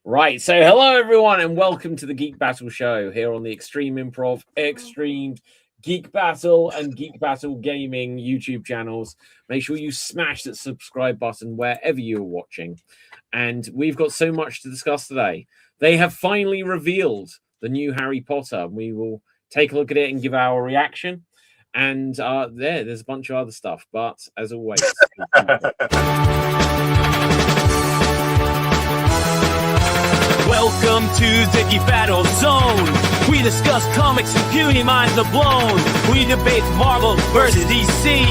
Right, so hello everyone, and welcome to the Geek Battle Show here on the Extreme Improv, Extreme Geek Battle, and Geek Battle Gaming YouTube channels. Make sure you smash that subscribe button wherever you're watching. And we've got so much to discuss today. They have finally revealed the new Harry Potter. We will take a look at it and give our reaction. And there's a bunch of other stuff, but as always. Welcome to the Geek Battle Zone. We discuss comics and puny minds are blown. We debate Marvel versus DC,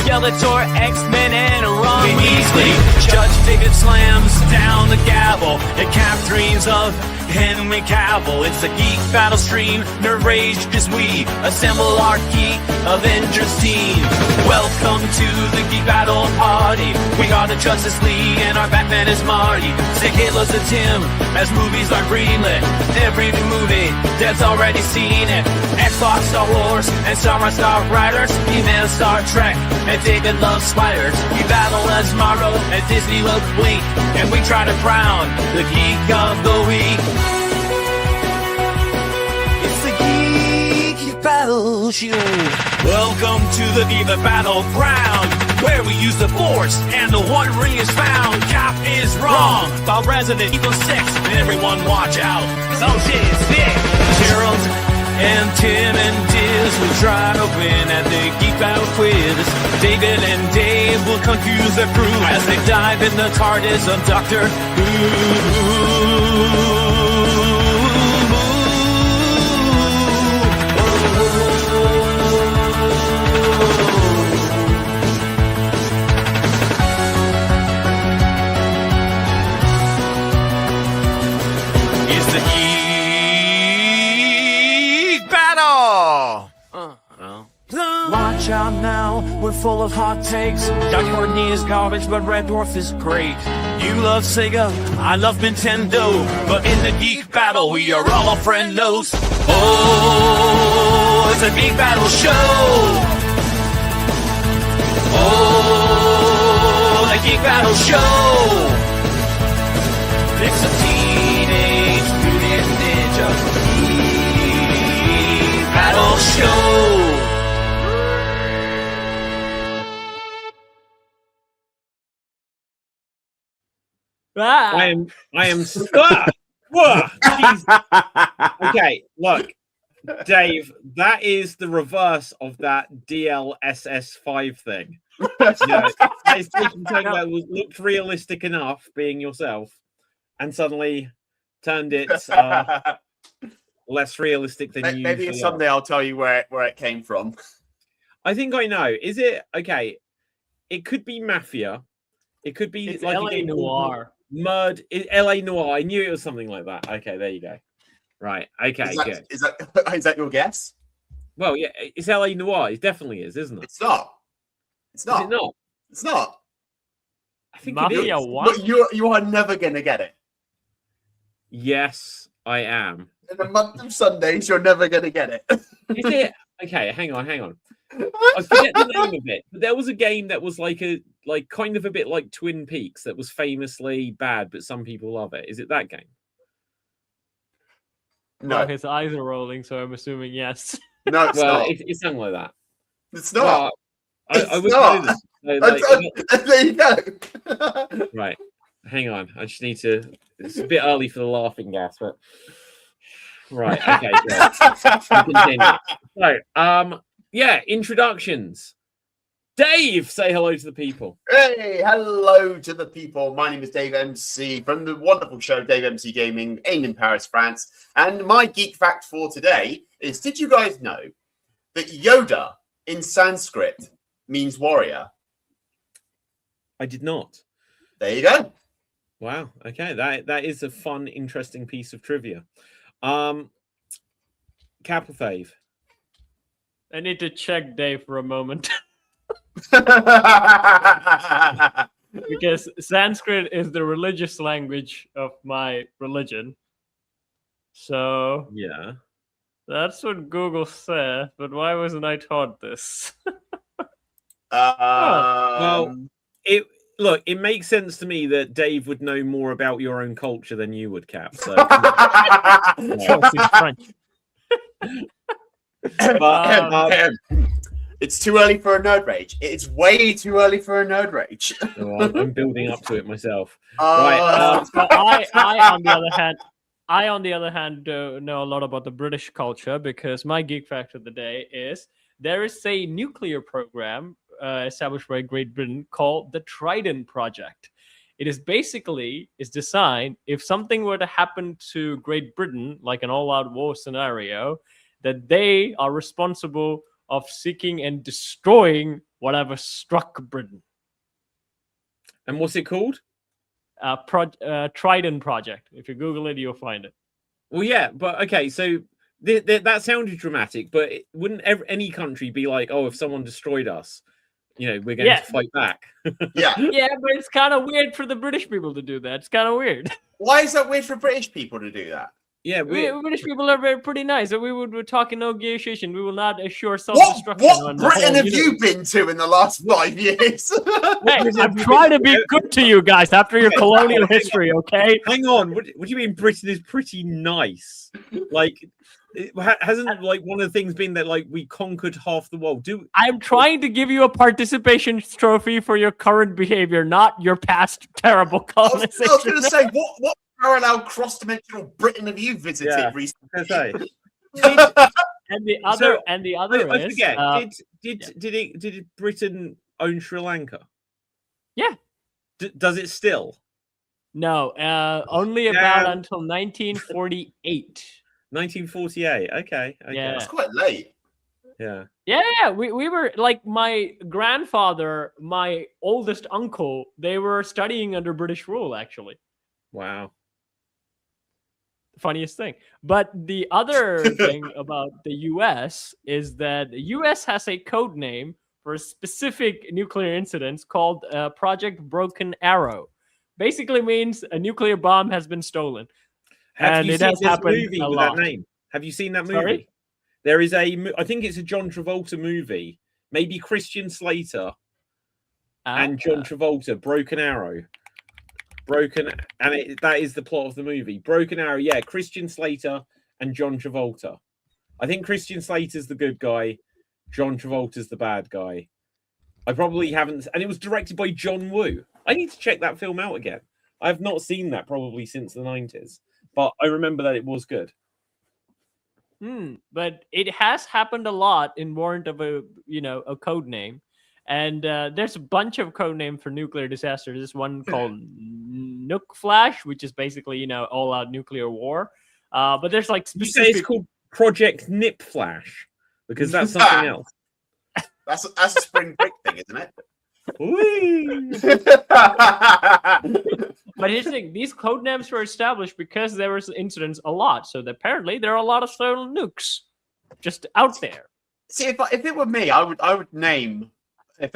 Skeletor, X-Men, and Ron Weasley. Judge David slams down the gavel. The cap dreams of Henry Cavill. It's a Geek Battle stream. Nerd rage as we assemble our Geek Avengers team. Welcome to the Geek Battle party. We are the Justice League and our Batman is Marty. Say hello to Tim as movies are greenlit. Every new movie that's already seen it. Xbox, Star Wars, and Star Riders. He-Man, Star Trek, and David loves spiders. We battle as Marvel and Disney love Blink. And we try to crown the Geek of the Week. It's the Geek Battle Show. Welcome to the Geek Battleground, where we use the Force and the One Ring is found. Cap is wrong about Resident Evil 6, and everyone watch out. Oh shit, it's Nick. Gerald and Tim and Diz will try to win at the Geek Battle Quiz. David and Dave will confuse their crew as they dive in the TARDIS of Doctor Who. Watch out now, we're full of hot takes. Doc Courtney is garbage, but Red Dwarf is great. You love Sega, I love Nintendo, but in the Geek Battle, we are all friendos. Oh, it's a Geek Battle show. Oh, the Geek Battle show. It's a Teenage Mutant Ninja Geek Battle show. I am stuck. Okay, look, Dave, that is the reverse of that DLSS5 thing. It's taking something that looked realistic enough, being yourself, and suddenly turned it less realistic than you. Maybe someday I'll tell you where it came from. I think I know. Is it okay? It could be Mafia. It could be it's like LA Noir. LA Noir. I knew it was something like that. Okay, there you go. Right. Okay, good. Is that your guess? Well, yeah, it's LA Noir. It definitely is, isn't it? It's not. Is it not? It's not. I think Mafia it is. what? But you are never gonna get it. Yes, I am. In a month of Sundays, you're never gonna get it. Is it? Okay, hang on. I forget the name of it, but there was a game that was like kind of a bit like Twin Peaks that was famously bad, but some people love it. Is it that game? No, Well, his eyes are rolling, so I'm assuming yes. no, it's Well, not. it's something like that. It's not. I would not. know this. So, There you go. right, hang on. I just need to. It's a bit early for the laughing gas, but right. Okay, good. Continue. So, yeah, introductions. Dave, say hello to the people. Hey, hello to the people. My name is Dave MC from the wonderful show Dave MC Gaming, aimed in Paris, France. And my geek fact for today is: did you guys know that Yoda in Sanskrit means warrior? I did not. There you go. Wow. Okay, that is a fun, interesting piece of trivia. Capafave. I need to check Dave for a moment. Because Sanskrit is the religious language of my religion. So Yeah. that's what Google said, but why wasn't I taught this? Well, it Look, it makes sense to me that Dave would know more about your own culture than you would, Cap. So, Jokes in French. but it's too early for a nerd rage. It's way too early for a nerd rage. I'm building up to it myself. So I on the other hand, know a lot about the British culture because my geek fact of the day is there is a nuclear program established by Great Britain called the Trident Project. It is designed if something were to happen to Great Britain, like an all-out war scenario, that they are responsible of seeking and destroying whatever struck Britain. And what's it called? Trident Project. If you Google it, you'll find it. Well, yeah, but okay, so that sounded dramatic, but wouldn't any country be like, oh, if someone destroyed us, we're going to fight back? Yeah, but it's kind of weird for the British people to do that. It's kind of weird. Why is that weird for British people to do that? Yeah, British people are pretty nice. We're talking negotiation. We will not assure What self-destruction. Britain have you been to in the last 5 years? Hey, I'm trying to be good to you guys after your colonial history, okay? Hang on. What do you mean Britain is pretty nice? Like, hasn't like one of the things been that like we conquered half the world? I'm trying to give you a participation trophy for your current behavior, not your past terrible colonization. I was going to say, what parallel cross-dimensional Britain have you visited recently? And the other I forget. is, Did Britain own Sri Lanka? Yeah. Does it still? No, only about until 1948. 1948. Okay. Yeah, that's quite late. Yeah. We were like my grandfather, my oldest uncle. They were studying under British rule, actually. Wow. Funniest thing. But the other thing about the US is that the US has a code name for a specific nuclear incident called Project Broken Arrow. Basically means a nuclear bomb has been stolen. Have you it seen has this happened movie a with lot. that name? Have you seen that movie? Sorry? There is I think it's a John Travolta movie. Maybe Christian Slater and John Travolta, Broken Arrow. That is the plot of the movie. Broken Arrow, yeah, Christian Slater and John Travolta. I think Christian Slater's the good guy, John Travolta's the bad guy. I probably haven't, and it was directed by John Woo. I need to check that film out again. I have not seen that probably since the 90s, but I remember that it was good. But it has happened a lot in warrant of a code name. And there's a bunch of code names for nuclear disasters. There's one called Nuke Flash, which is basically, all-out nuclear war. But there's like specific... You say it's called Project Nip Flash because that's something else. That's a spring break thing, isn't it? But here's the thing: these code names were established because there was incidents a lot. So apparently there are a lot of stolen nukes just out there. See, if it were me, I would name. If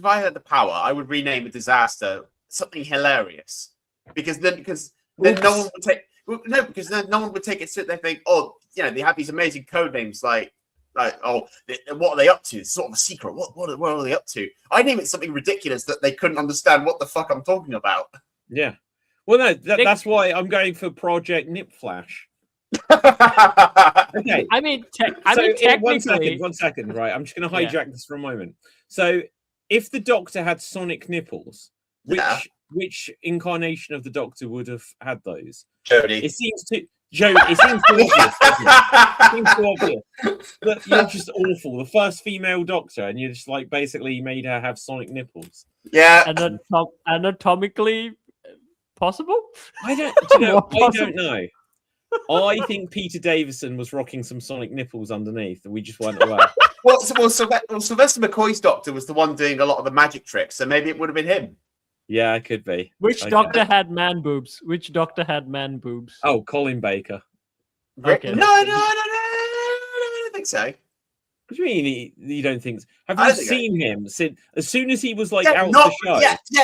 I had the power, I would rename a disaster something hilarious, because then no one would take it. Sit there, think, oh, they have these amazing code names like oh, what are they up to? It's sort of a secret. What are they up to? I name it something ridiculous that they couldn't understand what the fuck I'm talking about. Yeah. Well, no, that's why I'm going for Project Nip Flash. Okay. I mean, technically... One second, right? I'm just going to hijack this for a moment. So, if the Doctor had sonic nipples, which incarnation of the Doctor would have had those? Jodie. It seems too obvious. It seems too obvious. But you're just awful. The first female Doctor, and you just like basically made her have sonic nipples. Yeah. Anatomically possible? I don't know. I think Peter Davison was rocking some sonic nipples underneath, and we just weren't aware. Well, Sylvester McCoy's Doctor was the one doing a lot of the magic tricks, so maybe it would have been him. Yeah, it could be. Which Doctor had man boobs? Oh, Colin Baker. Okay. No, I don't think so. What do you mean you don't think so? Have you seen him since as soon as he was like out the show?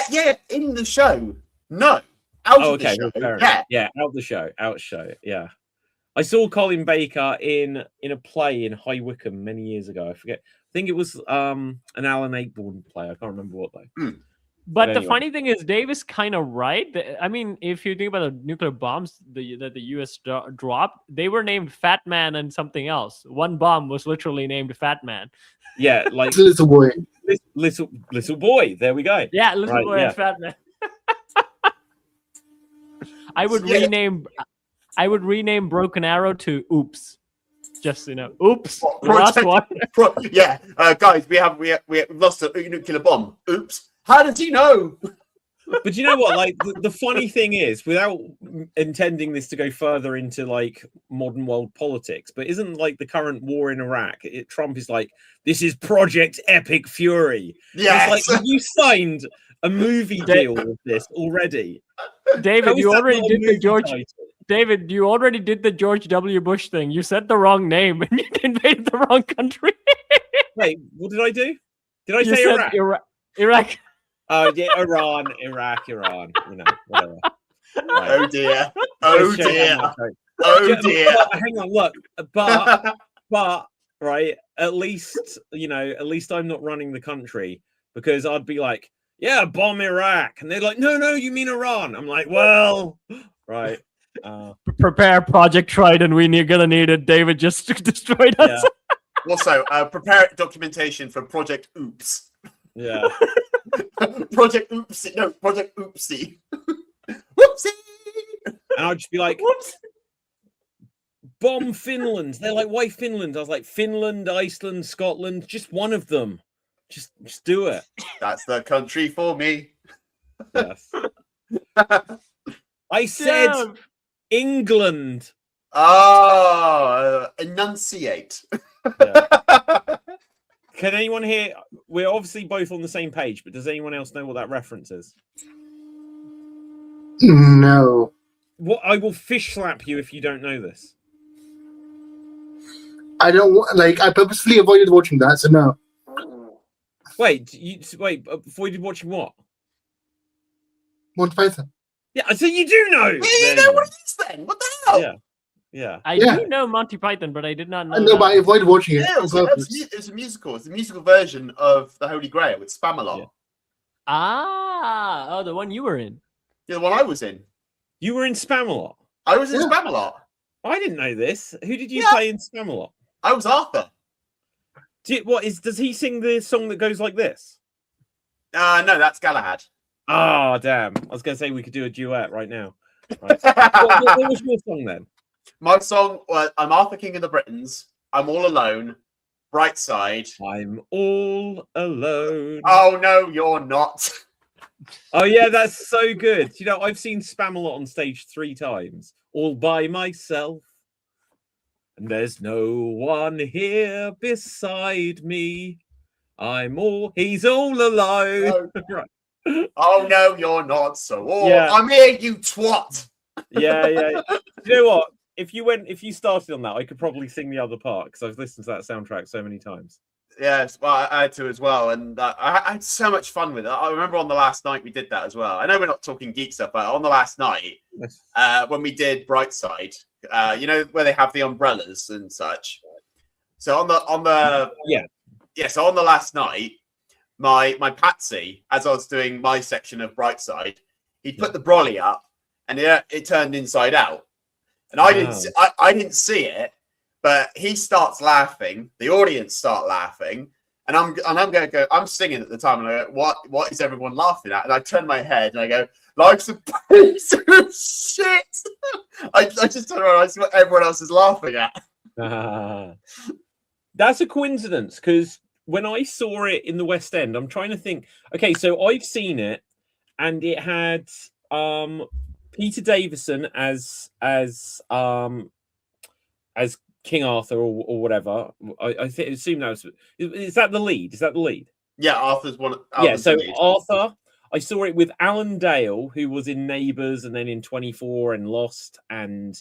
Yeah, in the show. No. Out the show. Out the show. Yeah. I saw Colin Baker in a play in High Wycombe many years ago. I forget. I think it was an Alan Ayckbourn play. I can't remember what though. But the anyway. funny thing is, Dave is kind of right. I mean, if you think about the nuclear bombs that the U.S. dropped, they were named Fat Man and something else. One bomb was literally named Fat Man. Yeah, like Little boy. little boy. There we go. Yeah, little Right, boy yeah. and Fat Man. I would Yeah. rename Broken Arrow to Oops. Just Oops. What, The last one. Yeah, guys, we have lost a nuclear bomb. Oops. How does he know? But you know what? Like the funny thing is, without intending this to go further into like modern world politics, but isn't like the current war in Iraq? Trump is like, this is Project Epic Fury. Yes. It's like, you signed a movie deal with this already. David, How is you that already not a did the movie George. title? David, you already did the George W. Bush thing. You said the wrong name and you invaded the wrong country. Wait, what did I do? Did I You say said Iraq? Iraq. Oh yeah, Iran, Iraq, Iran. You know, whatever. Right. Oh dear. Oh Let's show dear. how much Oh Yeah, dear. but hang on, look, but right, at least I'm not running the country, because I'd be like, yeah, bomb Iraq, and they're like, no, you mean Iran. I'm like, well, right. Prepare Project Trident. We're gonna need it. David just destroyed us. Yeah. Also, prepare documentation for Project Oops. Yeah. Project Oopsie. No, Project Oopsie. Whoopsie. And I'd just be like, Whoops. bomb Finland. They're like, why Finland? I was like, Finland, Iceland, Scotland, just one of them. Just do it. That's the country for me. Yes. I said Damn. England. Oh, enunciate. Yeah. Can anyone here? We're obviously both on the same page, but does anyone else know what that reference is? No. What, I will fish slap you if you don't know this. I purposefully avoided watching that, so no. Wait, avoided watching what? Monty Python. Yeah, so you do know. You There know you what go. it is then? What the hell? Yeah. Yeah. I Yeah. do know Monty Python, but I did not know. No, that. but I avoided watching it Yeah, on purpose. it's a musical. It's a musical version of The Holy Grail with Spamalot. Yeah. Oh, the one you were in. Yeah, the one I was in. You were in Spamalot. I was in Yeah. Spamalot. I didn't know this. Who did you Yeah. play in Spamalot? I was Arthur. Does he sing the song that goes like this? No, that's Galahad. Ah, damn. I was going to say we could do a duet right now. Right. what was your song then? My song was I'm Arthur, King of the Britons. I'm all alone. Bright side. I'm all alone. Oh no, you're not. Oh yeah, that's so good. You know, I've seen Spamalot on stage 3 times, all by myself. And there's no one here beside me. He's all alone. No. Right. Oh no, you're not. So Yeah. I'm here, you twat. Yeah. You know what? If you started on that, I could probably sing the other part, because I've listened to that soundtrack so many times. Yes, well, I had to as well, and I had so much fun with it. I remember on the last night we did that as well. I know we're not talking geek stuff, but on the last night, when we did Brightside, you know where they have the umbrellas and such. So on the so on the last night, my Patsy, as I was doing my section of Brightside, he put the brolly up, and it turned inside out, and I didn't see it. But he starts laughing, the audience start laughing, and I'm going to go. I'm singing at the time, and I go, "What is everyone laughing at?" And I turn my head and I go, "Life's a piece of shit." I just turn around, I see what everyone else is laughing at. That's a coincidence, because when I saw it in the West End, I'm trying to think. Okay, so I've seen it, and it had Peter Davison as King Arthur or whatever. I assume that was. Is that the lead? Is that the lead? Yeah, Arthur's one. So Arthur, I saw it with Alan Dale, who was in Neighbours and then in 24 and Lost, and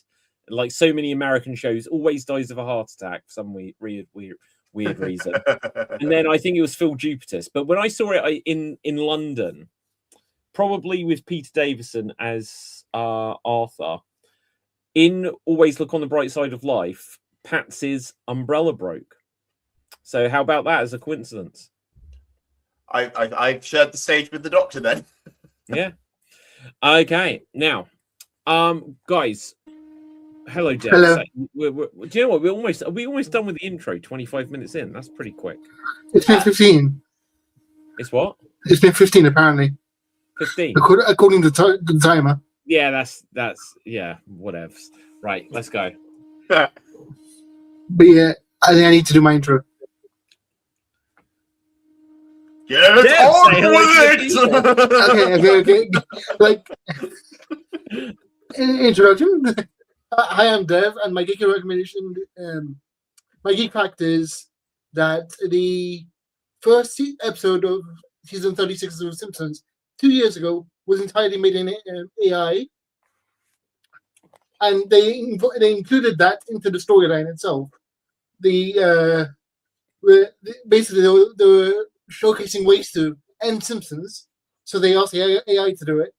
like so many American shows, always dies of a heart attack for some weird reason. And then I think it was Phil Jupitus. But when I saw it in London, probably with Peter Davison as Arthur, in Always Look on the Bright Side of Life, Patsy's umbrella broke. So how about that as a coincidence? I shared the stage with the Doctor then. Yeah. Okay. Now, guys. Hello, Deb. Hello. So, do you know what? Are we almost done with the intro? 25 minutes in. That's pretty quick. It's been 15. It's what? It's been 15 apparently, 15. according to the timer. Yeah, that's yeah, whatevs. Right, let's go. But yeah, I think I need to do my intro. Get Deb, on say hello to the with it! Okay. Like, introduction. Hi, I'm Dev, and my geeky recommendation, my geek fact is that the first episode of season 36 of The Simpsons 2 years ago was entirely made in AI, and they included that into the storyline itself. Basically they were showcasing ways to end Simpsons, so they asked the AI to do it,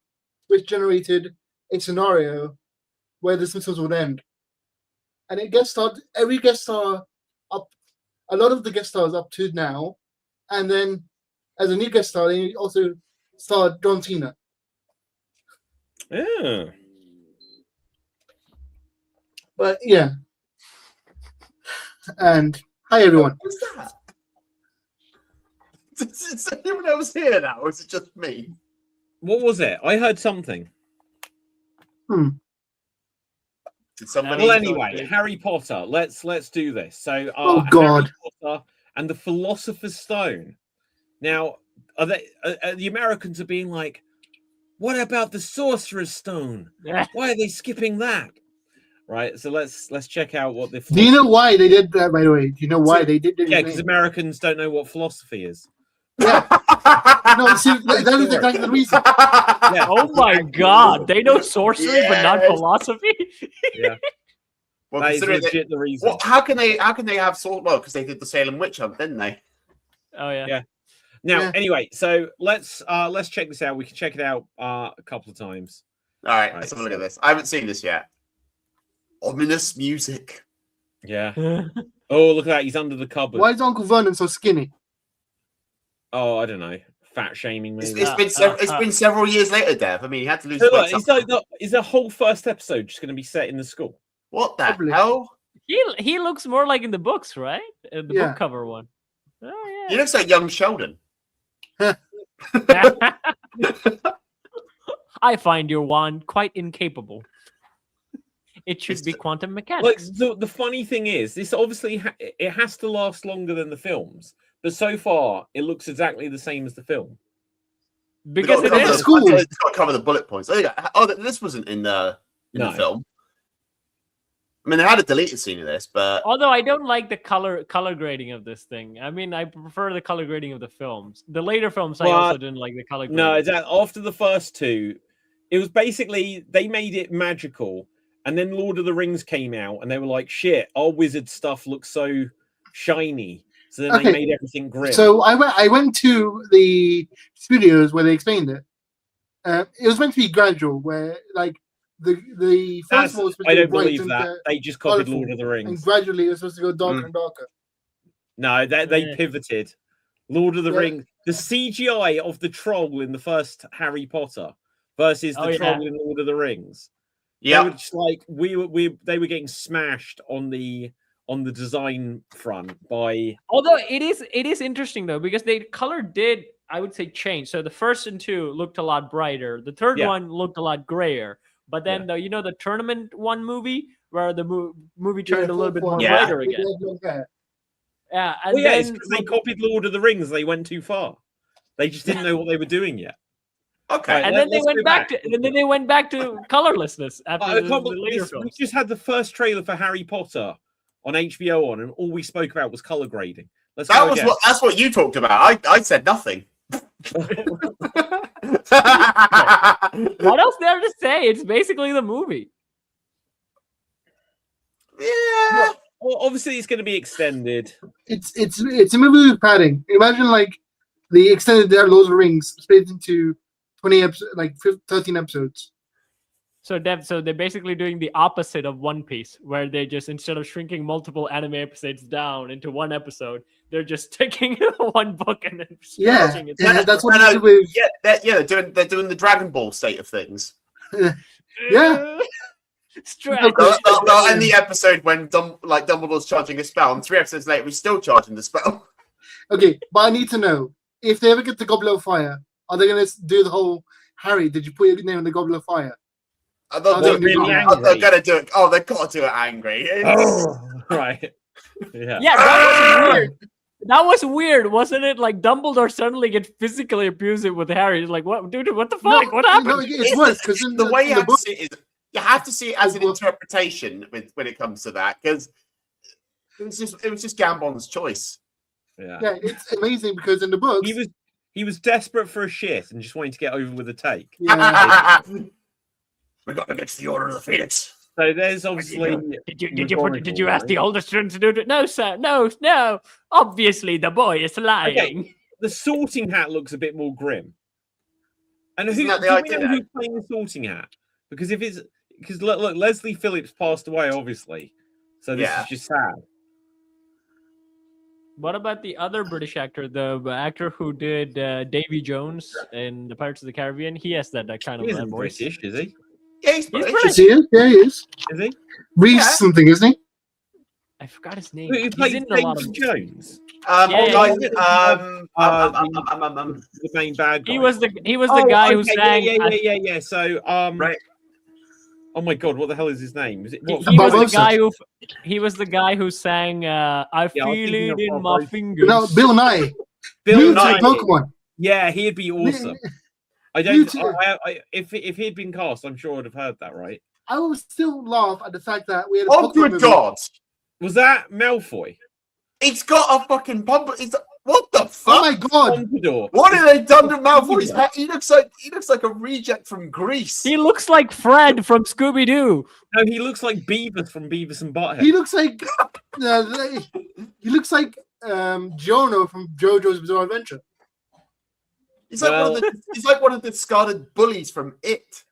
which generated a scenario where the Simpsons would end. And every guest star up, a lot of the guest stars up to now, and then as a new guest star, they also starred John Cena. Yeah. But yeah. And hi everyone. What's that? Is anyone else here now, or is it just me? What was it? I heard something. Did somebody? Well, anyway, Harry Potter. Let's do this. So, Oh, God. Harry Potter and the Philosopher's Stone. Now, are the Americans are being like, what about the Sorcerer's Stone? Why are they skipping that? Right. So let's check out what the. Do you know why they did that? By the way, do you know why they did that? Yeah, because Americans don't know what philosophy is. Yeah. No, see, that is exactly the reason. Yeah. Oh my God! They know sorcery, but not Yes. philosophy. Yeah. Well, That is considering legit the reason. well, how can they have sort? Well, because they did the Salem witch hunt, didn't they? Oh yeah. Yeah. Now, Yeah. anyway, so let's check this out. We can check it out a couple of times. All right, Right, let's have a look at this. I haven't seen this yet. Ominous music. Yeah. Oh, look at that. He's under the cupboard. Why is Uncle Vernon so skinny? Oh, I don't know. Fat shaming, maybe. It's been several years later, Dev. I mean, he had to lose So weight. look, is the whole first episode just going to be set in the school? What the Probably. hell? He looks more like in the books, right? The Yeah. book cover one. Oh He looks like young Sheldon. yeah. I find your wand quite incapable. It should be quantum Like mechanics. the funny thing is, this obviously it has to last longer than the films, but so far it looks exactly the same as the film. Because it it's is. cool. It's got to cover the bullet points. Oh, this wasn't in the No. film. I mean, they had a deleted scene of this, but Although I don't like the color grading of this thing. I mean, I prefer the color grading of the films. The later films, I Well, also didn't like the color grading. No, after the first two, it was basically they made it magical, and then Lord of the Rings came out, and they were like, "Shit, our wizard stuff looks so shiny." So then Okay. they made everything grim. So I went to the studios where they explained it. It was meant to be gradual, where like the first one was supposed I to don't be bright believe and, that. They just copied colourful, Lord of the and Rings. gradually it was supposed to go darker and darker. No, they Yeah. pivoted. Lord of the Yeah. Rings, the CGI of the troll in the first Harry Potter versus the Oh, yeah. troll in Lord of the Rings. They yeah, were just like they were getting smashed on the design front by Although it is interesting though, because the color did, I would say, change. So the first and two looked a lot brighter. The third Yeah. one looked a lot grayer. But then the tournament one movie where the movie turned a little bit more Yeah. brighter again. Yeah, and well, yeah, it's then because they copied Lord of the Rings. They went too far. They just didn't know what they were doing yet. okay. Right. and then they let's went go back back. to and then they went back to colorlessness after I the can't believe later this- we films. just had the first trailer for Harry Potter on HBO on, and all we spoke about was color grading. Let's That go was again. that's what you talked about. I said nothing. What else there to say? It's basically the movie. Yeah. Well, obviously, it's going to be extended. It's a movie with padding. Imagine like the extended Lord of the Rings split into 20 episodes, like 13 episodes. So they're basically doing the opposite of One Piece, where they just, instead of shrinking multiple anime episodes down into one episode, they're just taking one book and then Yeah, stretching it. yeah, that's what No, they did with. they're doing the Dragon Ball state of things. Yeah. Stretch. They'll end the episode when Dumbledore's charging a spell, and 3 episodes later, he's still charging the spell. Okay, but I need to know if they ever get the Goblet of Fire, are they going to do the whole Harry? Did you put your name in the Goblet of Fire? They're really going to do it. Oh, they've got to do it angry. Right. Yeah. Yeah, that was weird. That was weird, wasn't it? Like Dumbledore suddenly get physically abusive with Harry. He's like, "What, dude? What the fuck? What happened?" No, it's worse because The way you have book, to see it is you have to see it as an interpretation when it comes to that, because it was just Gambon's choice. Yeah. yeah, it's amazing because in the books, He was desperate for a shit and just wanting to get over with a take. yeah, We got against the Order of the Phoenix. So there's obviously. Did you ask the older student to do it? No, sir. No. Obviously, the boy is lying. Okay. The Sorting Hat looks a bit more grim. And Isn't who, that the do we idea? know who's playing the Sorting Hat? Because look, Leslie Phillips passed away, obviously. So this is just sad. What about the other British actor, the actor who did Davy Jones in the Pirates of the Caribbean? He has that kind He of isn't voice. British, is he? Yeah, he's British. is he? Yeah, he is. Is he? Reese Yeah. something, isn't he? I forgot his name. Who He's played in a lot of. David Jones? The main bad guy. He was the guy who sang. Yeah. So Right. Oh my god, what the hell is his name? Is it He what? was the Barbosa. guy who. He was the guy who sang. I was feel thinking it of in my Barbosa. fingers. No, Bill Nye. Bill Mewtwo Nye. Pokemon. Yeah, he'd be awesome. I don't. Mewtwo. If he'd been cast, I'm sure I'd have heard that. Right? I will still laugh at the fact that we had a Oh, Pokemon good movie. God. Was that Malfoy? He's got a fucking pump. What the Oh fuck? my God! Pompadour. What have they done to Malfoy's head? He looks like a reject from Greece. He looks like Fred from Scooby Doo. No, he looks like Beavis from Beavis and Butthead. He looks like Jono from JoJo's Bizarre Adventure. He's like one of the discarded bullies from It.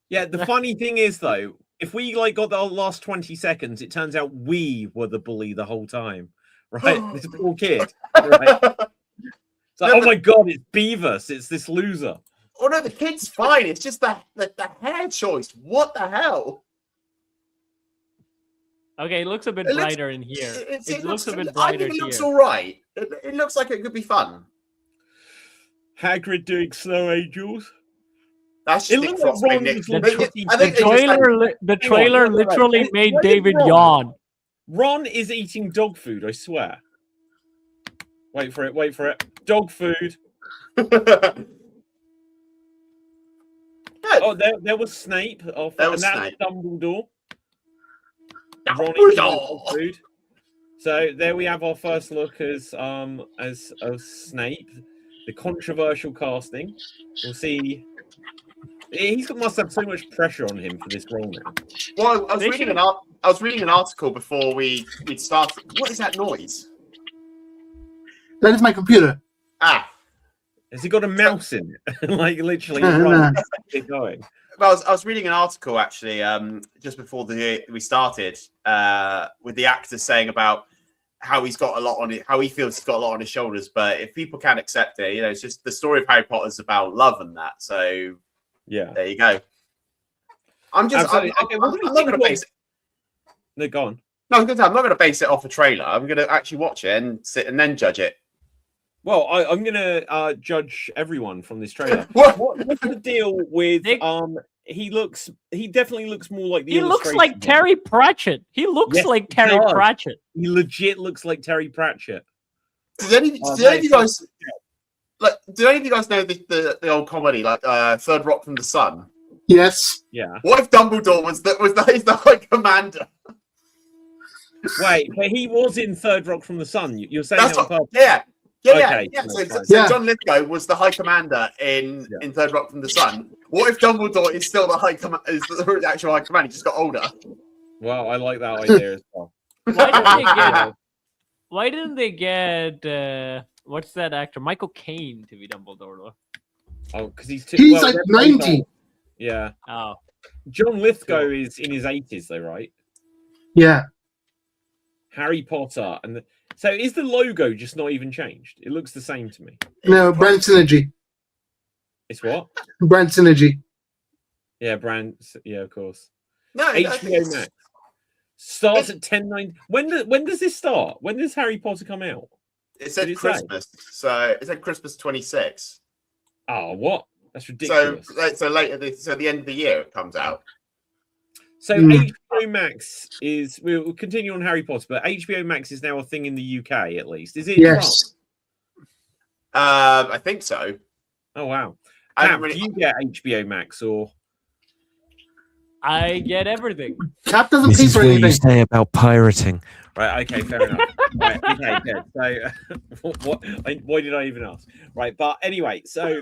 Yeah, the funny thing is though, if we got the last 20 seconds, it turns out we were the bully the whole time. Right? This poor kid. Right? It's like, oh my god, it's Beavis, it's this loser. Oh no, the kid's fine. It's just the hair choice. What the hell? Okay, it looks a bit It looks- brighter in here. It It looks a bit I brighter think it looks here. all right. It looks like it could be fun. Hagrid doing Snow Angels. That's It just Nick looks like Frost being Ron Nick. was I looking think at I think the they just like- The trailer Hang on, literally wait, made wait, David Ron. yawn. Ron is eating dog food, I swear. Wait for it. Dog food. Oh, there was Snape. Oh, There and was that's Snape. Dumbledore. Ron Dumbledore. eating dog food. So there we have our first look as Snape, the controversial casting. We'll see. Must have so much pressure on him for this role now. Well, I was They reading should've- I was reading an article before we started. What is that noise? That is my computer. Ah, Has he got a mouse in it? Like literally No, no. right, keep going. well, I was reading an article actually just before we started with the actor saying about how he's got a lot on it, how he feels he's got a lot on his shoulders, but if people can't accept it, it's just the story of Harry Potter is about love and that. So Yeah. there you go. I'm just Absolutely. I'm Okay, not what do you going to think base it. No, go on. No, I'm going to base it off a trailer. I'm going to actually watch it and sit and then judge it. Well, I'm gonna judge everyone from this trailer. What? What's the deal with Nick- he definitely looks more like the He looks illustration like one. Terry Pratchett. He looks Yes, like he Terry does. Pratchett. He legit looks like Terry Pratchett. Did any of you guys do any of you guys know the old comedy like Third Rock from the Sun? Yes. Yeah. What if Dumbledore was the High Commander? Wait, but he was in Third Rock from the Sun. You're saying That's that on what, purpose? yeah. Okay, So, that's fine. so John Lithgow was the High Commander in Third Rock from the Sun. What if Dumbledore is still the is the actual High Commander? He just got older. Well, I like that idea as well. Why didn't they get what's that actor? Michael Caine to be Dumbledore though? Oh, because he's He's like they're both 90. old. Yeah. Oh. John Lithgow is in his 80s, though, right? Yeah. Harry Potter, and so is the logo just not even changed? It looks the same to me. No, brand synergy. It's what? Brand synergy. Yeah, brand. Yeah, of course. No, HBO Max starts at 10:09. When does this start? When does Harry Potter come out? It said Did it say? Christmas, so it said Christmas 26. Oh, what? That's ridiculous. So later, so the end of the year it comes out. So HBO Max is. We'll continue on Harry Potter, but HBO Max is now a thing in the UK at least. Is it? in France? I think so. Oh wow. I Cam, don't really- do you get HBO Max or? I get everything. Cap doesn't This pay is for where anything. you say about pirating. Right. Okay. Fair enough. Right. Okay. Good. So, why did I even ask? Right. But anyway, so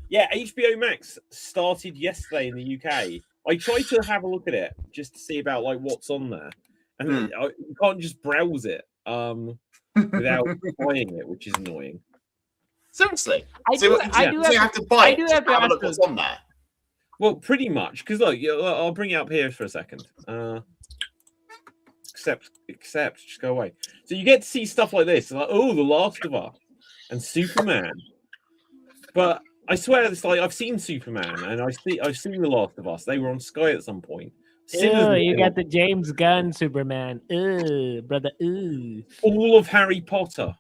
yeah, HBO Max started yesterday in the UK. I tried to have a look at it just to see about like what's on there, and you can't just browse it without buying it, which is annoying. Seriously, I so do you have to buy I it. do just have to have a ask look what's on there. Well, pretty much, because look, I'll bring it up here for a second. Accept, just go away. So you get to see stuff like this, like oh, The Last of Us and Superman. But I swear, it's like I've seen Superman and I've seen The Last of Us. They were on Sky at some point. You got the James Gunn Superman. Brother. All of Harry Potter,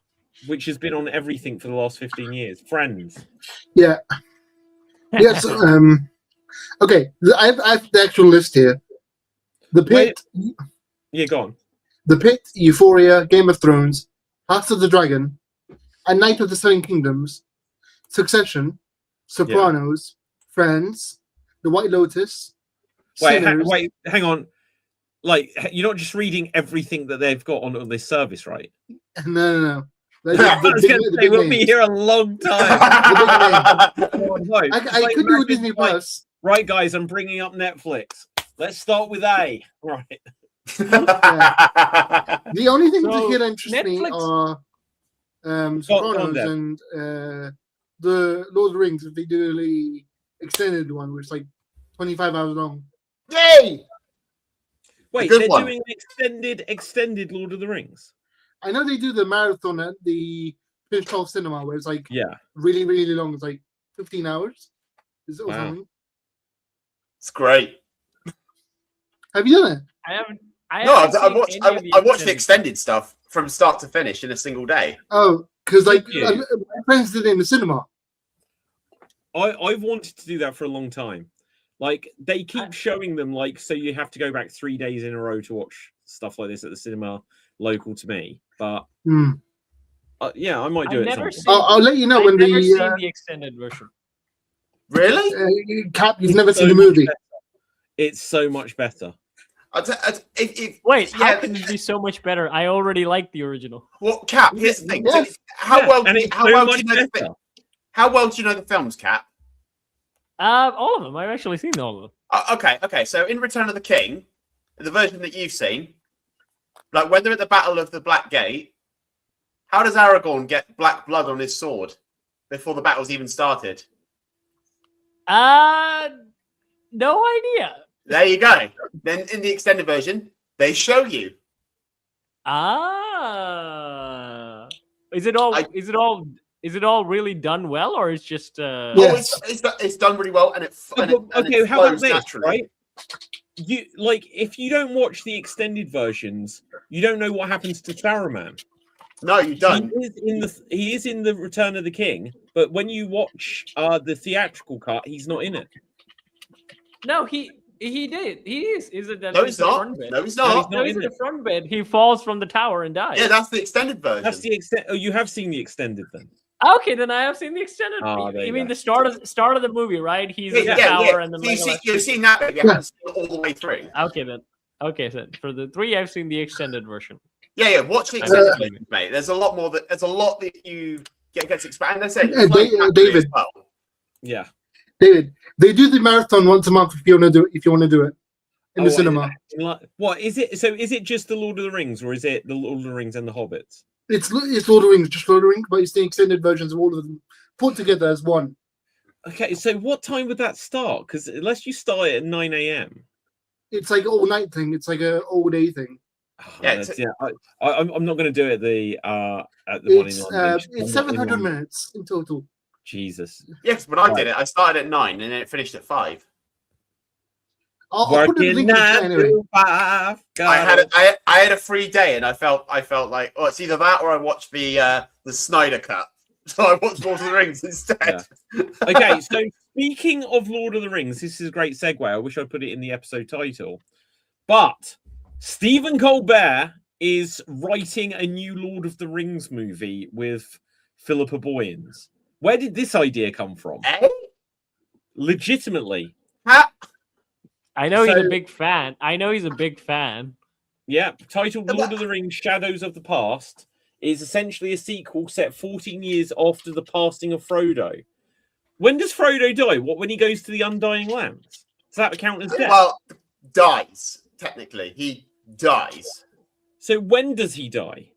which has been on everything for the last 15 years. Friends. Yeah. Yes. Okay. I have the actual list here. The Pit. Yeah, go on. The Pit, Euphoria, Game of Thrones, House of the Dragon, A Night of the Seven Kingdoms, Succession, Sopranos, Friends, The White Lotus. Sinners. Hang on. Like, you're not just reading everything that they've got on this service, right? No. I was going to say, we'll be here a long time. I could do Disney Plus. Right, guys, I'm bringing up Netflix. Let's start with A. Right. The only things So, here that interest me Netflix- are Go on, Sopranos Deb. and the Lord of the Rings, if they do the extended one, which is like 25 hours long. Yay! Wait, good they're one. doing extended Lord of the Rings. I know they do the marathon at the Finch 12 Cinema, where it's like Yeah. really, really long. It's like 15 hours. Is it or Wow. something? It's great. Have you done it? I haven't. No, haven't I seen watched. any of I watched the extended- extended stuff from start to finish in a single day. Oh, because like Did you? my friends did it in the cinema. I've wanted to do that for a long time. Like, they keep showing them, like, so you have to go back 3 days in a row to watch stuff like this at the cinema local to me. But yeah, I might do I've it. never Some seen- I'll let you know I've when never seen the the extended version. Really? Cap. You've never So seen the much movie. better. It's so much better. Wait, how yeah, can it be so much better? I already like the original. Well, Cap, here's the thing. Yeah. How Yeah, well? and it's How so well do much you know the better. How well do you know the films, Cap? All of them. I've actually seen all of them. Okay. So in Return of the King, the version that you've seen, like when they're at the Battle of the Black Gate, how does Aragorn get black blood on his sword before the battle's even started? No idea. There you go. Then in the extended version, they show you. Is it all really done well, or it's just Oh, Yes. it's done really well, and it Okay, how about flows this? naturally. Right? You like if you don't watch the extended versions, you don't know what happens to Saruman. No, you don't. He is in the Return of the King, but when you watch the theatrical cut, he's not in it. No, he did. He is. Is it that? No, is he's the not. front bit? No, he's No, not. he's No, not he's in in the it. front bit. He falls from the tower and dies. Yeah, that's the extended version. That's the extent. Oh, you have seen the extended then. Okay, then I have seen the extended. Oh, there you you mean go. the start of the movie, right? He's in the Yeah. tower and then So you've seen that, but you haven't seen it all the way through. Okay then. Okay, so for the 3, I've seen the extended version. Yeah. Watch the extended version, mate. There's a lot more. There's a lot that you gets expanded. That's it. David. As well. Yeah. David, they do the marathon once a month if you want to do it in the cinema. What is it? So is it just the Lord of the Rings, or is it the Lord of the Rings and the Hobbits? It's Lord of the Rings, just Lord of the Rings, but it's the extended versions of all of them put together as one. Okay, so what time would that start? Because unless you start at 9 a.m. It's like all night thing. It's like a all day thing. Yeah, I'm not going to do it at the one in London. It's 700 minutes in total. Jesus. Yes, when I did it, I started at 9 and then it finished at 5. I'll put a link in the chat anyway. I had a free day and I felt like, oh, it's either that or I watched the Snyder cut. So I watched Lord of the Rings instead. Yeah. Okay, so speaking of Lord of the Rings, this is a great segue. I wish I'd put it in the episode title. But Stephen Colbert is writing a new Lord of the Rings movie with Philippa Boyens. Where did this idea come from? Legitimately. I know he's a big fan. Yeah, titled Lord of the Rings Shadows of the Past, is essentially a sequel set 14 years after the passing of Frodo. When does Frodo die? What, when he goes to the Undying Lands? Does that count as death? Well, dies, technically. He dies. So when does he die?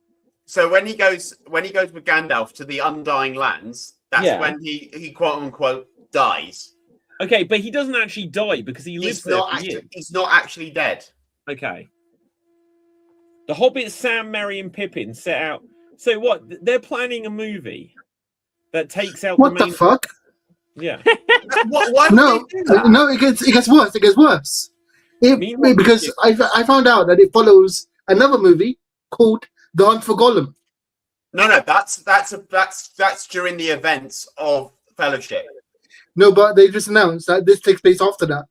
So when he goes with Gandalf to the Undying Lands, that's when he quote unquote dies. Okay, but he doesn't actually die because he lives there for years. He's not actually dead. Okay. The Hobbit, Sam, Merry, and Pippin set out. So what? They're planning a movie that takes out what the fuck? Yeah. Why no, it gets worse. It gets worse. Because I found out that it follows another movie called The Hunt for Gollum. No, that's during the events of Fellowship. No, but they just announced that this takes place after that.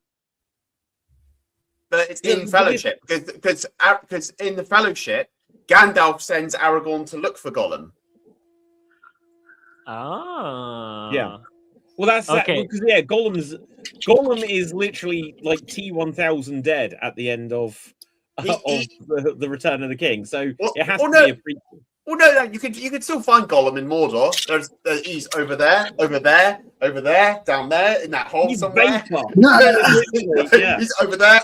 But it's in Fellowship because in the Fellowship, Gandalf sends Aragorn to look for Gollum. Ah. Yeah. Well, that's okay. Because Gollum is literally like T-1000 dead at the end of the Return of the King. So it has to be a prequel. Well, no, you could still find Gollum in Mordor. He's over there, down there, in that hole somewhere. He's over there,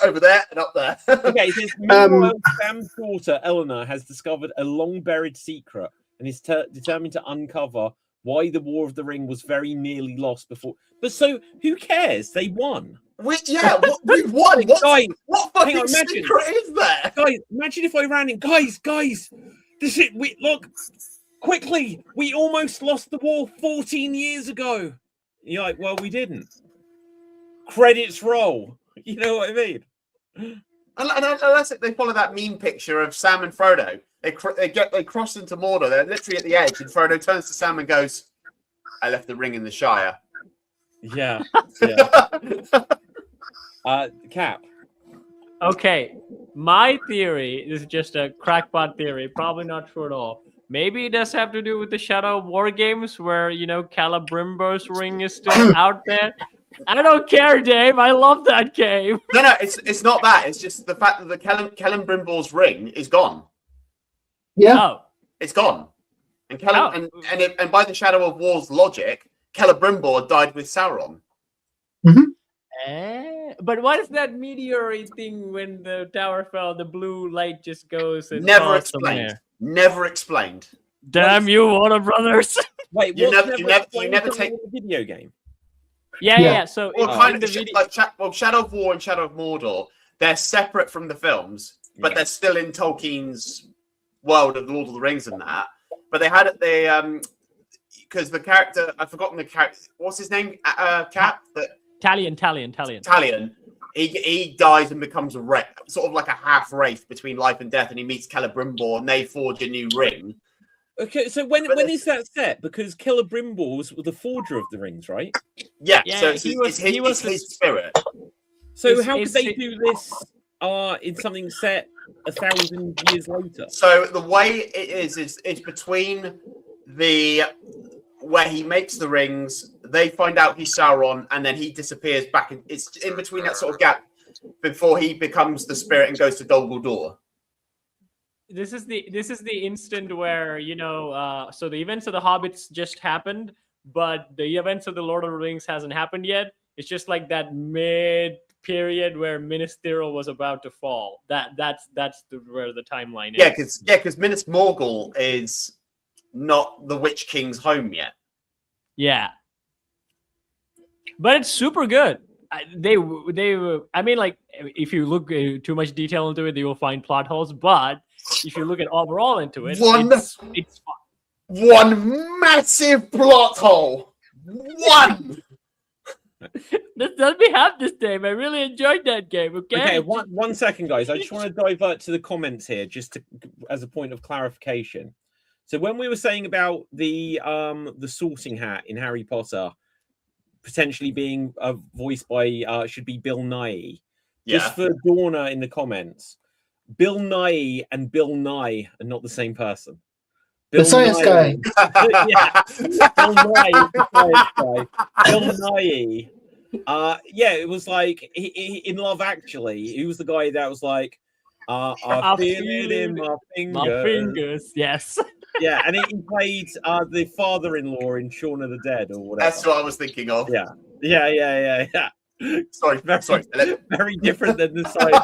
and up there. Okay, so meanwhile, Sam's daughter Eleanor has discovered a long-buried secret and is determined to uncover why the War of the Ring was very nearly lost before. But so, who cares? They won. We won. What fucking secret is there? Guys, imagine if I ran in. Guys. Look, quickly. We almost lost the war 14 years ago. You're like, well, we didn't. Credits roll. You know what I mean? And unless they follow that meme picture of Sam and Frodo, they cross into Mordor. They're literally at the edge, and Frodo turns to Sam and goes, "I left the ring in the Shire." Yeah. Cap. Okay, my theory is just a crackpot theory, probably not true at all. Maybe it does have to do with the Shadow of War games where, Celebrimbor's ring is still out there. I don't care, Dave. I love that game. No, it's not that. It's just the fact that the Celebrimbor's ring is gone. Yeah. Oh. It's gone. And and by the Shadow of War's logic, Celebrimbor died with Sauron. Mm-hmm. But what is that meteorite thing when the tower fell? The blue light just goes and never explained. Never explained. Damn you, Warner Brothers! Wait, you never take the video game. Yeah. So Shadow of War and Shadow of Mordor, they're separate from the films, but they're still in Tolkien's world of Lord of the Rings and that. But because the character, I've forgotten the character. What's his name? Cap. Talion. He dies and becomes a wreck, sort of like a half wraith between life and death, and he meets Celebrimbor, and they forge a new ring. Okay, so when is that set? Because Celebrimbor was the forger of the rings, right? Yeah. So he was his spirit. So how could they do this in something set 1,000 years later? So the way it is between where he makes the rings, they find out he's Sauron, and then he disappears back. It's in between that sort of gap before he becomes the spirit and goes to Dol Guldur. This is the instant where so the events of the Hobbits just happened, but the events of the Lord of the Rings hasn't happened yet. It's just like that mid period where Minas Tirith was about to fall. That's where the timeline is. Because Minas Morgul is not the Witch King's home yet. Yeah. but it's super good. They I mean, like, if you look too much detail into it, you will find plot holes. But if you look at overall into it, it's fun. One massive plot hole. One. Let me have this game. I really enjoyed that game. Okay, one second, guys. I just want to divert to the comments here, as a point of clarification. So when we were saying about the sorting hat in Harry Potter potentially being voiced by should be Bill Nighy, just for Dorna in the comments, Bill Nighy and Bill Nye are not the same person. The science guy. Yeah, Bill Nighy, the science guy. Bill Nighy. Yeah, it was like he in Love Actually, he was the guy that was like, I feel it in my fingers. My fingers, yes. Yeah, and he played the father-in-law in Shaun of the Dead or whatever. That's what I was thinking of. Yeah. Sorry. Very different than the side.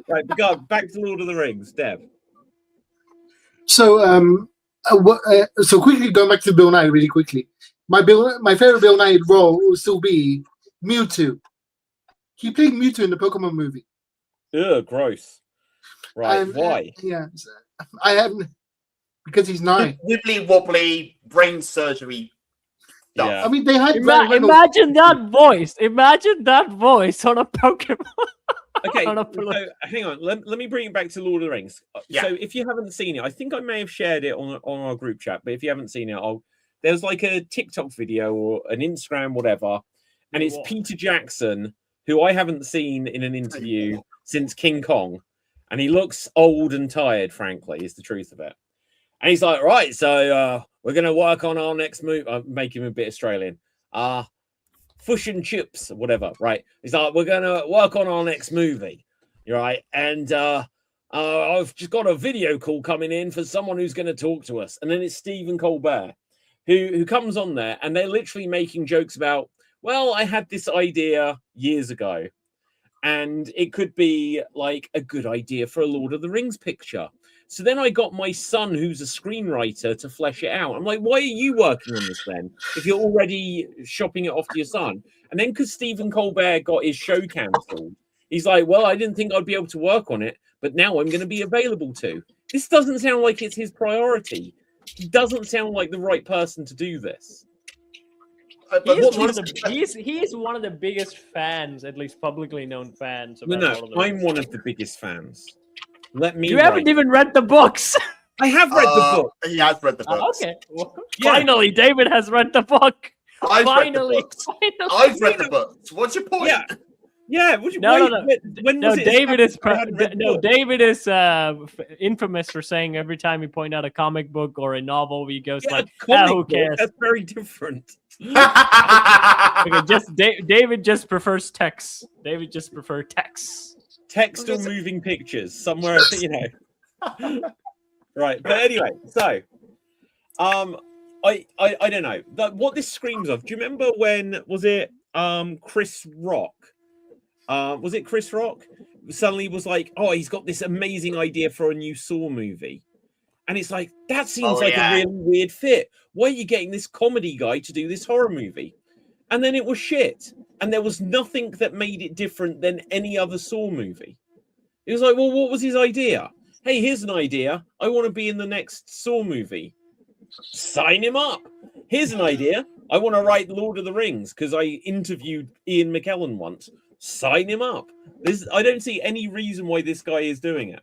Right, back to Lord of the Rings, Dev. So, so quickly going back to Bill Nye, really quickly. My favorite Bill Nye role will still be Mewtwo. He played Mewtwo in the Pokemon movie. Ugh, gross. Right, why? Yeah, I haven't, because he's Nye. Wibbly wobbly brain surgery. Stuff. Yeah. I mean, they had imagine that voice. Imagine that voice on a Pokemon. Okay, so hang on. Let me bring it back to Lord of the Rings. Yeah. So if you haven't seen it, I think I may have shared it on our group chat. But if you haven't seen it, there's like a TikTok video or an Instagram, whatever, and it's Peter Jackson, who I haven't seen in an interview since King Kong, and he looks old and tired. Frankly, is the truth of it. And he's like, right, so we're going to work on our next move. Make him a bit Australian. Fish and chips, or whatever, right? He's like, we're going to work on our next movie, right? And I've just got a video call coming in for someone who's going to talk to us. And then it's Stephen Colbert, who comes on there, and they're literally making jokes about, well, I had this idea years ago, and it could be like a good idea for a Lord of the Rings picture. So then I got my son, who's a screenwriter, to flesh it out. I'm like, why are you working on this then, if you're already shopping it off to your son? And then because Stephen Colbert got his show cancelled, he's like, well, I didn't think I'd be able to work on it, but now I'm going to be available to. This doesn't sound like it's his priority. He doesn't sound like the right person to do this. He's one of the biggest fans, at least publicly known fans. No, I'm one of the biggest fans. You haven't even read the books. I have read the book. He has read the books. Okay. Well, finally, David has read the book. Finally. I've read the books. What's your point? Yeah. David is infamous for saying every time you point out a comic book or a novel, he goes who cares? That's very different. Okay, David just prefers text. David just prefers text. Text or moving pictures somewhere, Right, but anyway, so I don't know what this screams of. Do you remember when was it Chris Rock? Was it Chris Rock? Suddenly was like, oh, he's got this amazing idea for a new Saw movie, and it's like that seems a really weird fit. Why are you getting this comedy guy to do this horror movie? And then it was shit. And there was nothing that made it different than any other Saw movie. It was like, well, what was his idea? Hey, here's an idea. I want to be in the next Saw movie. Sign him up. Here's an idea. I want to write Lord of the Rings because I interviewed Ian McKellen once. Sign him up. I don't see any reason why this guy is doing it.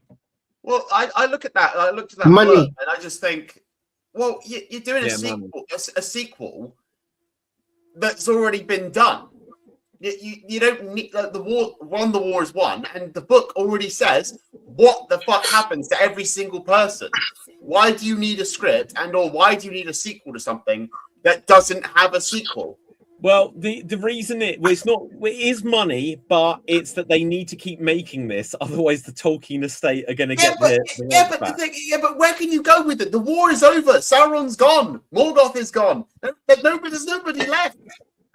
Well, I look at that. I looked at that money, and I just think, well, you're doing a sequel that's already been done. You don't need the war is won, and the book already says what the fuck happens to every single person. Why do you need a script, or why do you need a sequel to something that doesn't have a sequel? Well, the reason it is money, but it's that they need to keep making this, otherwise the Tolkien estate are going to get but where can you go with it? The war is over. Sauron's gone. Morgoth is gone. There's nobody left.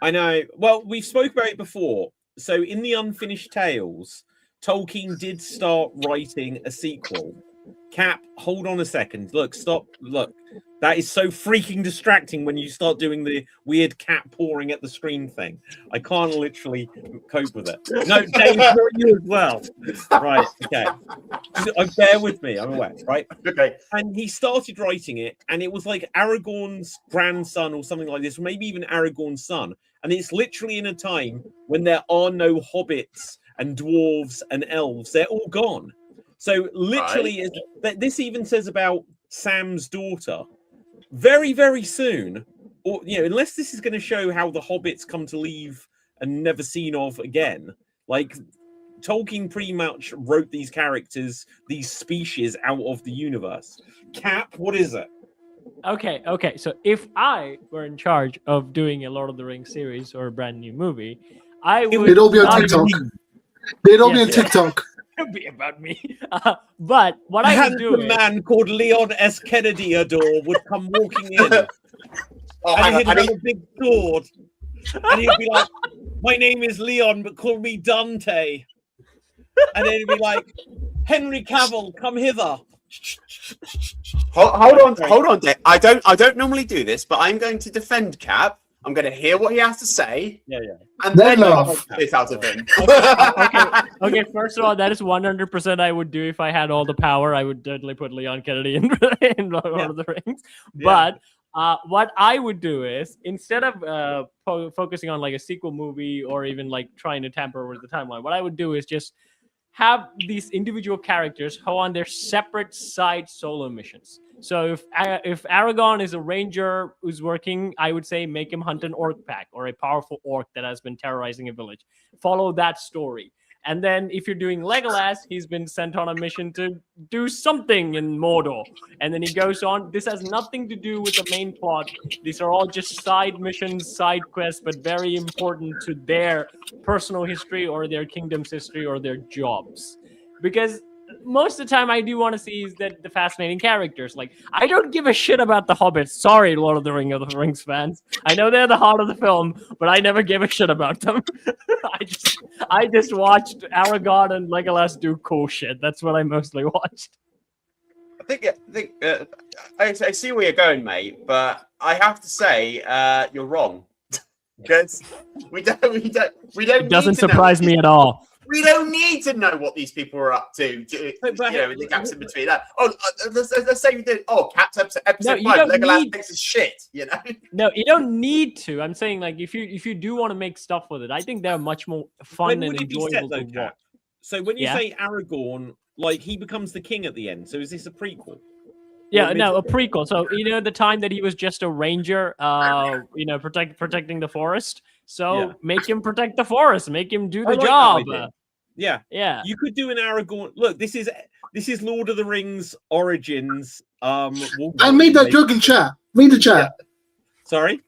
I know. Well, we've spoke about it before. So in the Unfinished Tales, Tolkien did start writing a sequel Cap, hold on a second. Look, stop. Look, that is so freaking distracting when you start doing the weird cat pouring at the screen thing. I can't literally cope with it. No, Dave, not you as well. Right, okay. Bear with me, I'm aware, right? Okay. And he started writing it, and it was like Aragorn's grandson or something like this, or maybe even Aragorn's son. And it's literally in a time when there are no hobbits and dwarves and elves. They're all gone. So literally, this even says about Sam's daughter. Very, very soon, or unless this is going to show how the hobbits come to leave and never seen of again, like Tolkien pretty much wrote these characters, these species out of the universe. Cap, what is it? Okay. So if I were in charge of doing a Lord of the Rings series or a brand new movie, I would. They'd all be on TikTok. They'd all be on TikTok. It'd be about me. But what I would do is... man called Leon S. Kennedy Adore would come walking in. And he'd have a big sword. And he'd be like, my name is Leon, but call me Dante. And then he'd be like, Henry Cavill, come hither. Hold on, Dave. I don't normally do this, but I'm going to defend Cap. I'm going to hear what he has to say. Yeah. And then I'll take this out of him. Okay. First of all, that is 100% I would do if I had all the power. I would definitely put Leon Kennedy in Lord of the Rings. But what I would do is, instead of focusing on like a sequel movie or even like trying to tamper with the timeline, what I would do is just have these individual characters go on their separate side solo missions. So if Aragorn is a ranger who's working, I would say make him hunt an orc pack or a powerful orc that has been terrorizing a village. Follow that story. And then if you're doing Legolas, he's been sent on a mission to do something in Mordor. And then he goes on. This has nothing to do with the main plot. These are all just side missions, side quests, but very important to their personal history or their kingdom's history or their jobs. Because most of the time I do want to see is that the fascinating characters. Like, I don't give a shit about the Hobbits. Sorry, Lord of the Rings fans. I know they're the heart of the film, but I never gave a shit about them. I just watched Aragorn and Legolas do cool shit. That's what I mostly watched. I see where you're going, mate, but I have to say you're wrong. Because we don't. It doesn't surprise me at all. We don't need to know what these people are up to, in the gaps in between that. Let's say we did. Cap's episode 5, Legolas takes his shit, No, you don't need to. I'm saying, like, if you do want to make stuff with it, I think they're much more fun and enjoyable to watch. So when you say Aragorn, like, he becomes the king at the end. So is this a prequel? Yeah, no, a prequel. So the time that he was just a ranger, protecting the forest. So make him protect the forest. Make him do the job. Yeah. You could do an Aragorn. Look, this is Lord of the Rings Origins. I made that joke in chat. Read the chat. Yeah. Sorry.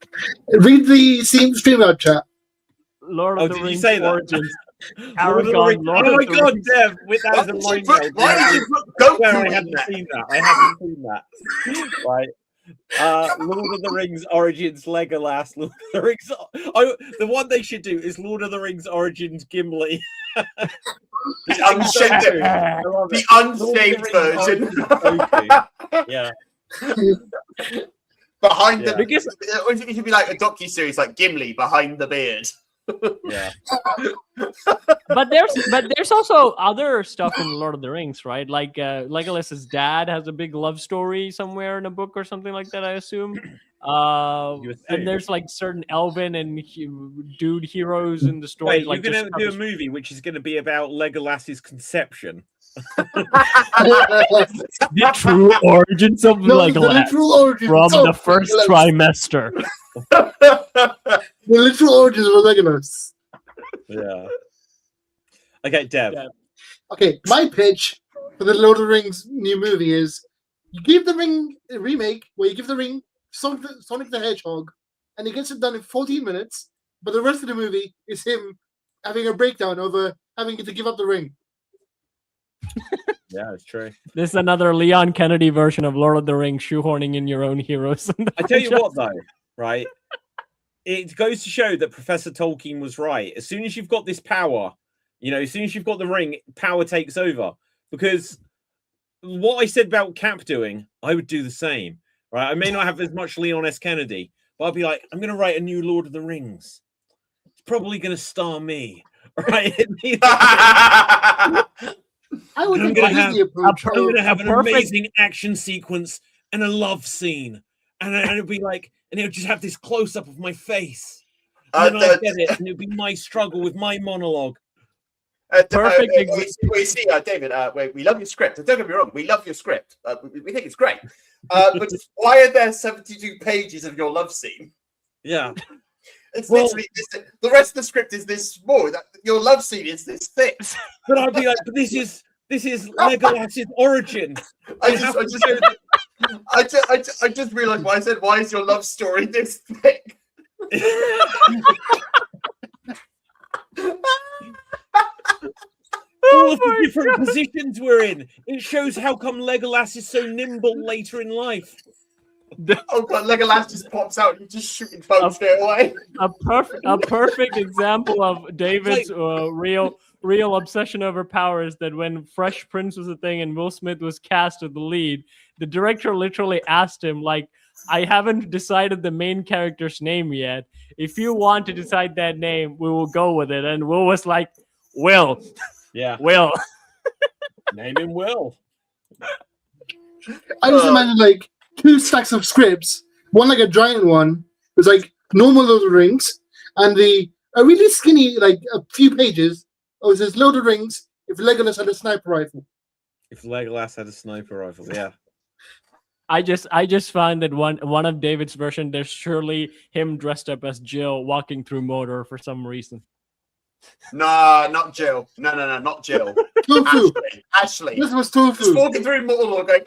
Read the stream out chat. Lord of the Rings Origins. Aragorn, oh my God, Dev! That was a mind meld. Why did you put Goku I haven't seen that. Right. Lord of the Rings Origins Legolas. Lord of the Rings. The one they should do is Lord of the Rings Origins Gimli. The unshaved version. Yeah. Behind the because it should be like a docu-series like Gimli behind the beard. Yeah. But there's also other stuff in Lord of the Rings, right? Like Legolas's dad has a big love story somewhere in a book or something like that, I assume. And there's like certain elven and dude heroes in the story. Wait, like you're gonna do a movie which is gonna be about Legolas's conception. The true origins of Legolas from the first trimester. The literal origins of Legolas. Yeah. Okay, Dev. Okay, my pitch for the Lord of the Rings new movie is you give the ring a remake where you give the ring Sonic the Hedgehog and he gets it done in 14 minutes, but the rest of the movie is him having a breakdown over having to give up the ring. Yeah, it's true. This is another Leon Kennedy version of Lord of the Rings, shoehorning in your own heroes. I tell you what, though, right? It goes to show that Professor Tolkien was right. As soon as you've got this power, as soon as you've got the ring, power takes over. Because what I said about Cap doing, I would do the same. Right? I may not have as much Leon S. Kennedy, but I'll be like, I'm going to write a new Lord of the Rings. It's probably going to star me. Right? I would I'm think gonna the have- Disney approach. I'm going to have an perfect- amazing action sequence and a love scene. And it'll be like, and it'll just have this close up of my face. And then I'll get it, and it'll be my struggle with my monologue. Perfect We see, David, we love your script. Don't get me wrong, we love your script. We think it's great. But why are there 72 pages of your love scene? Yeah. It's Well- literally the rest of the script is this small. Your love scene is this thick. But I'd be like, but this is Legolas's origin. I just realized why I said, why is your love story this thick? All of the different positions we're in. It shows how come Legolas is so nimble later in life. Oh god, Legolas just pops out and you're just shooting boats straight away. A perfect example of David's real obsession over power is that when Fresh Prince was a thing and Will Smith was cast as the lead, the director literally asked him, like, I haven't decided the main character's name yet. If you want to decide that name, we will go with it. And Will was like, Will. Yeah. Will. Name him Will. I just imagine like 2 stacks of scripts, one like a giant one, was like normal Lord of the Rings, and a really skinny, like a few pages. Oh, it says Lord of the Rings if Legolas had a sniper rifle. If Legolas had a sniper rifle, yeah. I just found that one of David's version, there's surely him dressed up as Jill walking through Mordor for some reason. Nah, not Jill. No, not Jill. Tofu. Ashley. This was Just Tofu. walking through Mordor going,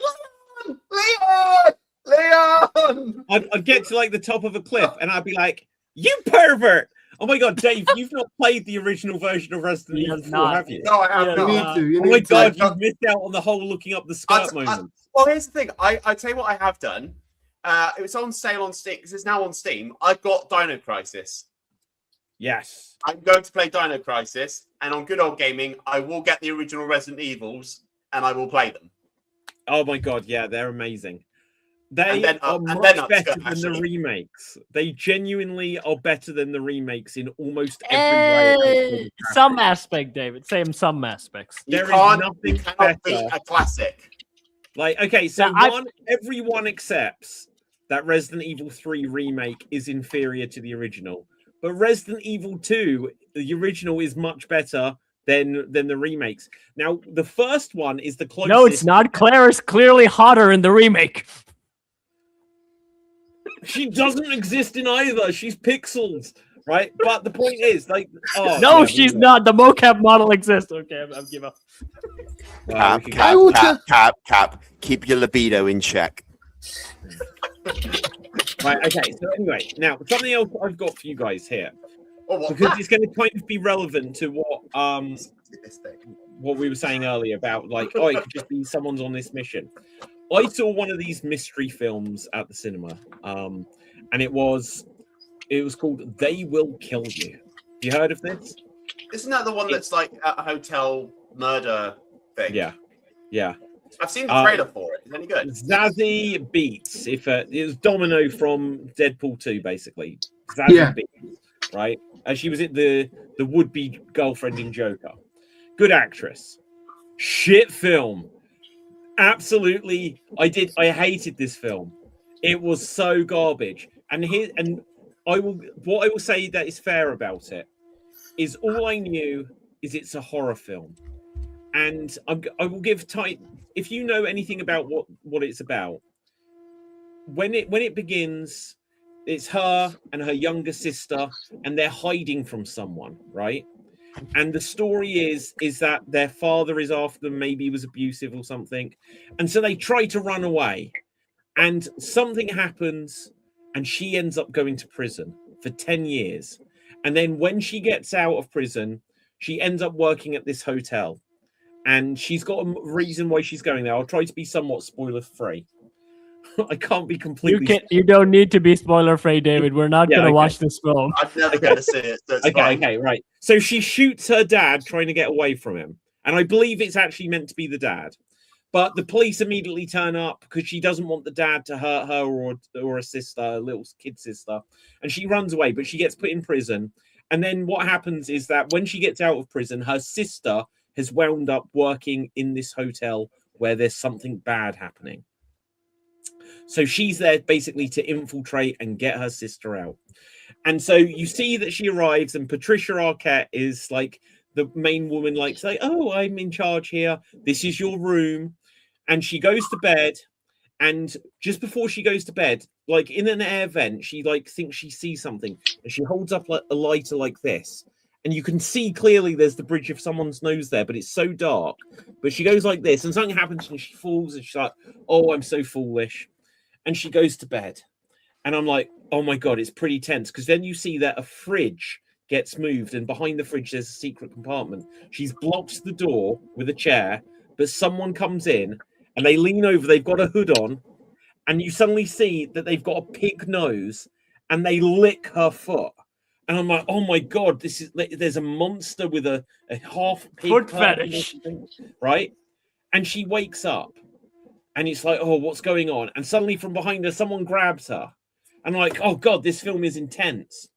Leon! I'd get to like the top of a cliff and I'd be like, you pervert! Oh my god, Dave, you've not played the original version of Resident He Evil has 4, not. have you? No, I have Yeah, You not. need to. You Oh my need to. god, you've missed out on the whole looking up the skirt moment. Well, here's the thing. I tell you what I have done. It was on sale on Steam. Because it's now on Steam. I've got Dino Crisis. Yes. I'm going to play Dino Crisis, and on Good Old Gaming, I will get the original Resident Evils, and I will play them. Oh my god, yeah, they're amazing. They And then are up- and much then better upskirt, than the actually. remakes. They genuinely are better than the remakes in almost every way. Some aspect, David. Say in some aspects. You There is cannot nothing beat better. a classic. Like, okay, so Now, everyone accepts that Resident Evil 3 remake is inferior to the original. But Resident Evil 2, the original, is much better than the remakes. Now, the first one is the closest. No, it's not. Claire is clearly hotter in the remake. She doesn't exist in either. She's pixels, right? But the point is, like, oh, No, yeah, she's not. The mocap model exists. Okay, I'm give up. well, we could I will Cap. Keep your libido in check. Right, okay, so anyway, now something else I've got for you guys here. Oh, what? Because it's going to kind of be relevant to This thing. what we were saying earlier about, like, oh, it could just be someone's on this mission. I saw one of these mystery films at the cinema, and it was called They Will Kill You. Have you heard of this? Isn't that the one that's like a hotel murder thing? Yeah. I've seen the trailer for it. Is it any good? Zazie Beetz. It was Domino from Deadpool 2, basically. Zazie Yeah. Beetz, right? And she was the would-be girlfriend in Joker. Good actress. Shit film. Absolutely. I hated this film. It was so garbage. And what I will say that is fair about it is all I knew is it's a horror film. And I will give if you know anything about what it's about, when it begins, it's her and her younger sister, and they're hiding from someone, right? And the story is that their father is after them, maybe he was abusive or something, and so they try to run away, and something happens, and she ends up going to prison for 10 years, and then when she gets out of prison, she ends up working at this hotel. And she's got a reason why she's going there. I'll try to be somewhat spoiler free. I can't be completely. You don't need to be spoiler free, David. We're not gonna okay. watch this film. I'm never going to see it. So it's fine. Okay, right. So she shoots her dad trying to get away from him, and I believe it's actually meant to be the dad. But the police immediately turn up because she doesn't want the dad to hurt her or a sister, a little kid sister. And she runs away, but she gets put in prison. And then what happens is that when she gets out of prison, her sister has wound up working in this hotel where there's something bad happening. So she's there basically to infiltrate and get her sister out. And so you see that she arrives, and Patricia Arquette is like the main woman, like say, "Oh, I'm in charge here. This is your room." And she goes to bed. And just before she goes to bed, like in an air vent, she like thinks she sees something, and she holds up a lighter like this. And you can see clearly there's the bridge of someone's nose there, but it's so dark. But she goes like this, and something happens, and she falls, and she's like, "Oh, I'm so foolish." And she goes to bed. And I'm like, oh my God, it's pretty tense. Because then you see that a fridge gets moved, and behind the fridge, there's a secret compartment. She's blocked the door with a chair, but someone comes in and they lean over, they've got a hood on, and you suddenly see that they've got a pig nose and they lick her foot. And I'm like, oh my God, there's a monster with a half pig Foot fetish. Right? And she wakes up. And it's like, oh, what's going on? And suddenly from behind her, someone grabs her. And I'm like, oh, God, this film is intense.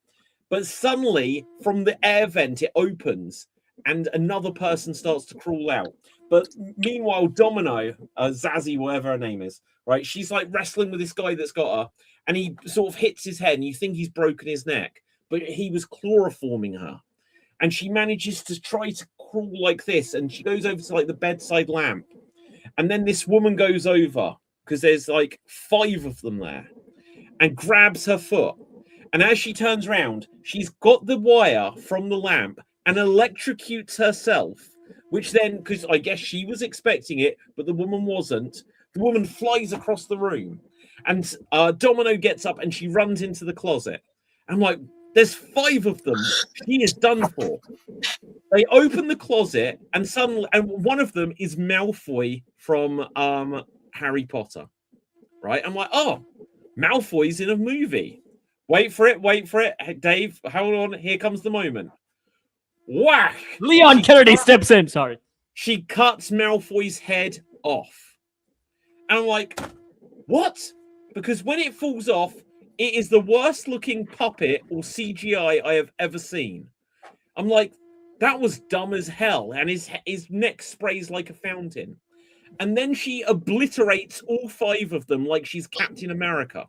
But suddenly, from the air vent, it opens, and another person starts to crawl out. But meanwhile, Domino, Zazie, whatever her name is, right? She's like wrestling with this guy that's got her. And he sort of hits his head, and you think he's broken his neck. But he was chloroforming her. And she manages to try to crawl like this. And she goes over to like the bedside lamp. And then this woman goes over, because there's like 5 of them there, and grabs her foot. And as she turns around, she's got the wire from the lamp and electrocutes herself, which then, because I guess she was expecting it, but the woman wasn't, the woman flies across the room. And Domino gets up and she runs into the closet. I'm like, there's 5 of them. She is done for. They open the closet, and suddenly, and one of them is Malfoy from Harry Potter, right? I'm like, oh, Malfoy's in a movie. Wait for it. Hey, Dave, hold on. Here comes the moment. Whack! Leon Kennedy steps in. Sorry. She cuts Malfoy's head off. And I'm like, what? Because when it falls off, it is the worst looking puppet or CGI I have ever seen. I'm like, that was dumb as hell. And his neck sprays like a fountain. And then she obliterates all 5 of them like she's Captain America.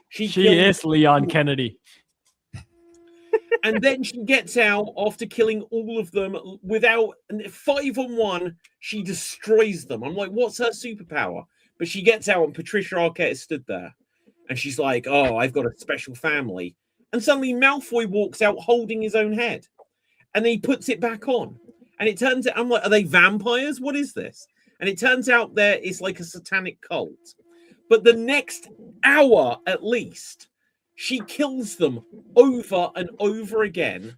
She is Leon Kennedy. And then she gets out after killing all of them without 5 on 1. She destroys them. I'm like, what's her superpower? But she gets out, and Patricia Arquette is stood there. And she's like, oh, I've got a special family. And suddenly Malfoy walks out holding his own head. And then he puts it back on. And it turns out, I'm like, are they vampires? What is this? And it turns out there is like a satanic cult. But the next hour, at least, she kills them over and over again.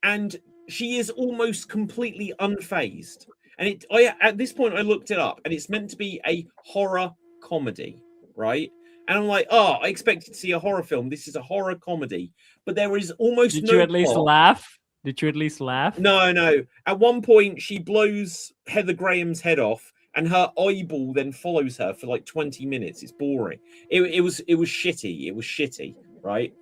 And she is almost completely unfazed. And at this point, I looked it up. And it's meant to be a horror comedy, right? And I'm like, oh, I expected to see a horror film. This is a horror comedy. But there is almost Did no you at least plot. laugh? Did you at least laugh? No. At one point, she blows Heather Graham's head off, and her eyeball then follows her for like 20 minutes. It's boring. It was shitty. It was shitty, right?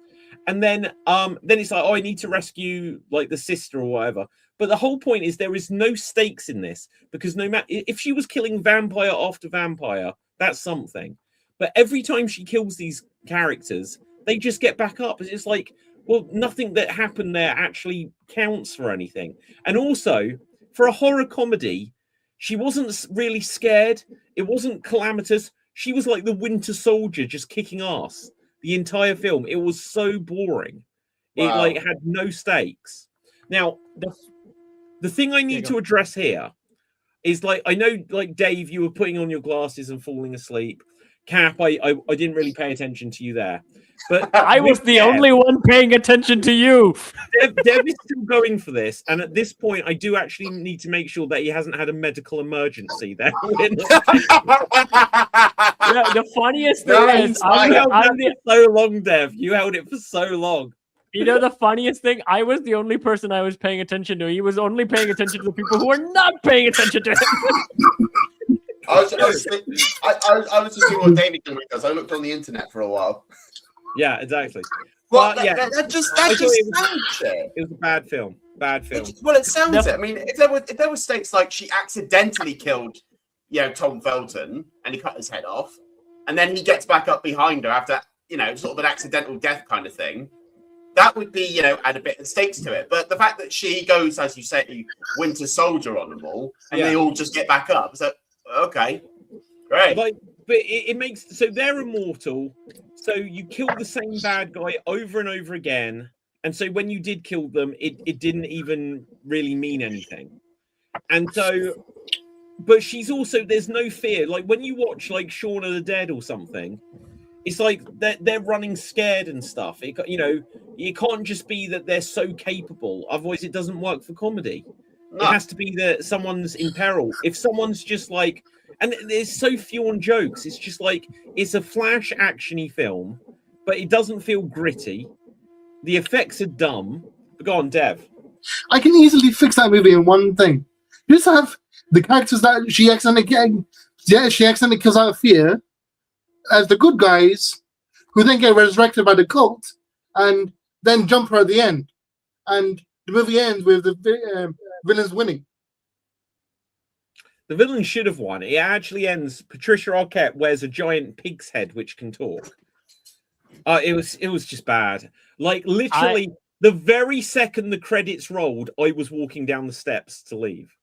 And then it's like, oh, I need to rescue like the sister or whatever. But the whole point is there is no stakes in this, because no matter if she was killing vampire after vampire, that's something. But every time she kills these characters, they just get back up. It's like, well, nothing that happened there actually counts for anything. And also, for a horror comedy, she wasn't really scared. It wasn't calamitous. She was like the Winter Soldier, just kicking ass the entire film. It was so boring. Wow. It like had no stakes. Now, the thing I need to address here is, like, I know, like, Dave, you were putting on your glasses and falling asleep. Cap, I didn't really pay attention to you there. But I was the only one paying attention to you. Dev is still going for this, and at this point, I do actually need to make sure that he hasn't had a medical emergency there. The funniest thing is, so long, Dev. You held it for so long. You know the funniest thing? I was the only person I was paying attention to. He was only paying attention to the people who were not paying attention to him. was just seeing what David did because I looked on the internet for a while. Yeah, exactly. Well, But, yeah, that just I thought sounds it. it was a bad film. Bad film. Well, it sounds it. I mean, if there were stakes like she accidentally killed, Tom Felton and he cut his head off, and then he gets back up behind her after, sort of an accidental death kind of thing, that would be, add a bit of stakes to it. But the fact that she goes, as you say, Winter Soldier on them all, and they all just get back up, so okay, great. But it makes so they're immortal. So you kill the same bad guy over and over again, and so when you did kill them, it didn't even really mean anything. And so, but she's also there's no fear. Like when you watch like Shaun of the Dead or something, it's like they're running scared and stuff. It can't just be that they're so capable. Otherwise, it doesn't work for comedy. No. It has to be that someone's in peril. If someone's just like, and there's so few on jokes. It's just like it's a flash actiony film, but it doesn't feel gritty. The effects are dumb. But go on, Dev. I can easily fix that movie in one thing. Just have the characters that she accidentally kills out of fear as the good guys, who then get resurrected by the cult, and then jump her at the end, and the movie ends with the villains winning. The villain should have won. It actually ends. Patricia Arquette wears a giant pig's head which can talk. It was just bad. Like literally, the very second the credits rolled, I was walking down the steps to leave.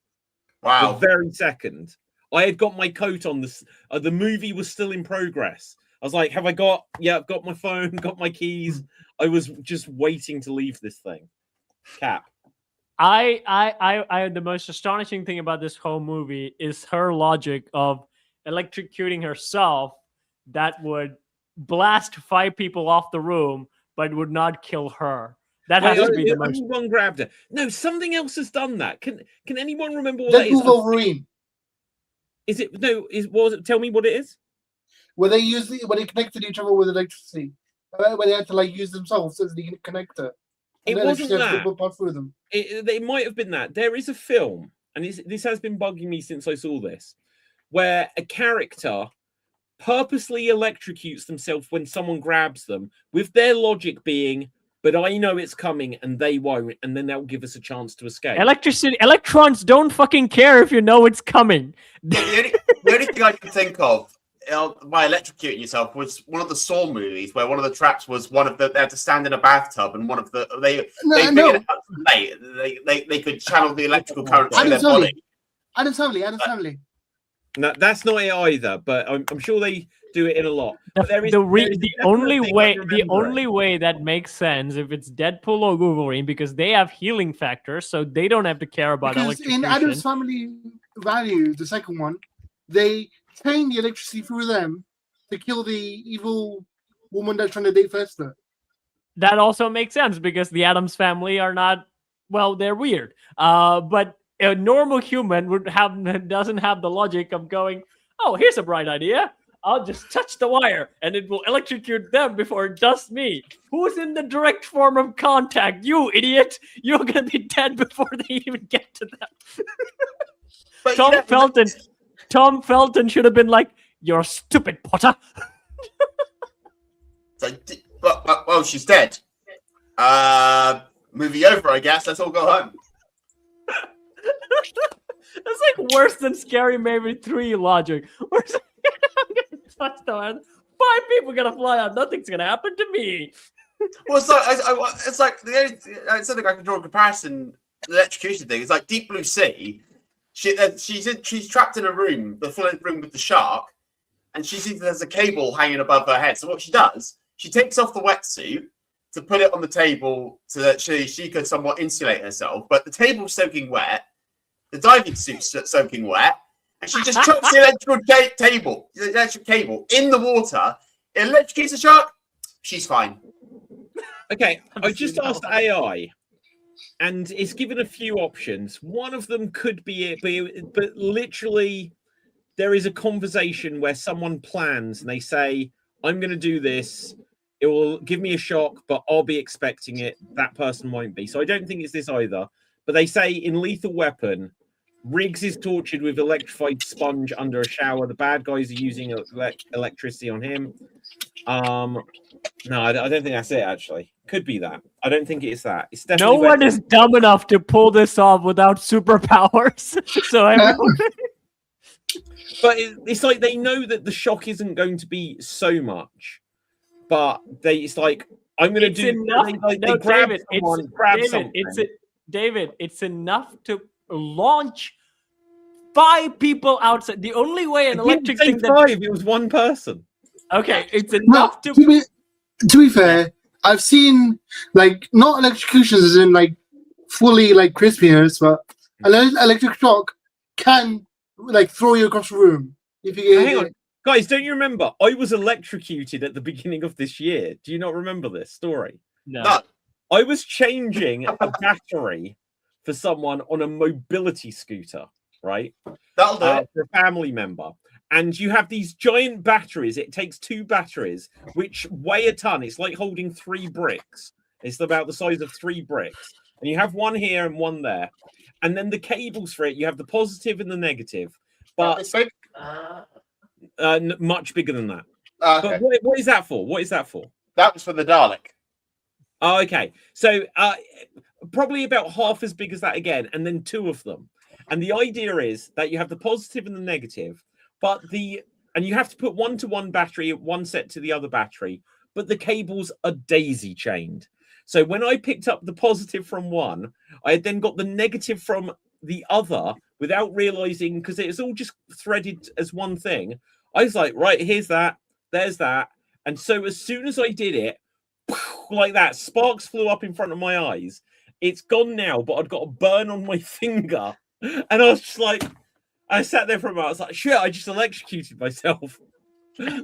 Wow! The very second. I had got my coat on. The movie was still in progress. I was like, I've got my phone, got my keys. I was just waiting to leave this thing. Cap. The most astonishing thing about this whole movie is her logic of electrocuting herself that would blast 5 people off the room, but would not kill her. That has to be the most. One grabbed her. No, something else has done that. Can anyone remember what that is? Wolverine. Is it no? Was it? Tell me what it is. Where they when they connected each other with electricity, where they had to use themselves as the connector. It wasn't that. Through them. It might have been that. There is a film, and this has been bugging me since I saw this, where a character purposely electrocutes themselves when someone grabs them, with their logic being, but I know it's coming and they won't, and then they'll give us a chance to escape. Electrons don't fucking care if you know it's coming. The only thing I can think of by electrocuting yourself was one of the Saw movies where one of the traps was they had to stand in a bathtub, and one of the they could channel the electrical current through their body. Adam Family. No, that's not it either, but I'm sure they do it in a lot. The only way that makes sense if it's Deadpool or Wolverine, because they have healing factors, so they don't have to care about electrocution. In Adam's Family Value, the second one, they chain the electricity through them to kill the evil woman that's trying to date Fester. That also makes sense because the Addams family are not, well, they're weird. But a normal human doesn't have the logic of going, oh, here's a bright idea. I'll just touch the wire and it will electrocute them before it does me. Who's in the direct form of contact? You idiot! You're gonna be dead before they even get to them. Tom Felton should have been like, "You're stupid, Potter." Well, she's dead. Movie over, I guess. Let's all go home. That's like worse than Scary Movie 3 logic. I'm gonna touch the wire. 5 people gonna fly out. Nothing's gonna happen to me. Well, it's like it's something I can draw a comparison. The electrocution thing. It's like Deep Blue Sea. She's trapped in a room, the full room with the shark, and she sees there's a cable hanging above her head. So what she does, she takes off the wetsuit to put it on the table so that she could somewhat insulate herself. But the table's soaking wet, the diving suit's soaking wet, and she just chucks the electric cable in the water. It electrocutes the shark. She's fine. Okay, I just asked AI. And it's given a few options. One of them could be it, but literally there is a conversation where someone plans and they say, I'm going to do this. It will give me a shock, but I'll be expecting it. That person won't be. So I don't think it's this either. But they say in Lethal Weapon, Riggs is tortured with electrified sponge under a shower. The bad guys are using electricity on him. No, I don't think that's it. Actually, could be that. I don't think it's that. It's No definitely one is dumb enough to pull this off without superpowers. So everyone. But it's like they know that the shock isn't going to be so much, but it's like I'm going to do. Enough. They grab someone, grab something. David, it's enough to launch 5 people outside. The only way an electric thing it was one person. Okay, it's enough to be fair, I've seen like not electrocutions as in like fully like crispiness, but an electric shock can like throw you across the room. If you hang on, guys, don't you remember? I was electrocuted at the beginning of this year. Do you not remember this story? No. I was changing a battery for someone on a mobility scooter, right? That'll do it. For a family member. And you have these giant batteries. It takes 2 batteries, which weigh a ton. It's like holding 3 bricks. It's about the size of 3 bricks. And you have one here and one there. And then the cables for it, you have the positive and the negative. But much bigger than that. Okay. But what is that for? What is that for? That was for the Dalek. Oh, okay. So probably about half as big as that again, and then 2 of them. And the idea is that you have the positive and the negative, and you have to put one to one battery, one set to the other battery, but the cables are daisy chained. So when I picked up the positive from one, I had then got the negative from the other without realizing, because it's all just threaded as one thing. I was like, right, here's that, there's that. And so as soon as I did it, like that, sparks flew up in front of my eyes. It's gone now, but I'd got a burn on my finger. And I was just like, I sat there for a moment. I was like, shit, I just electrocuted myself. I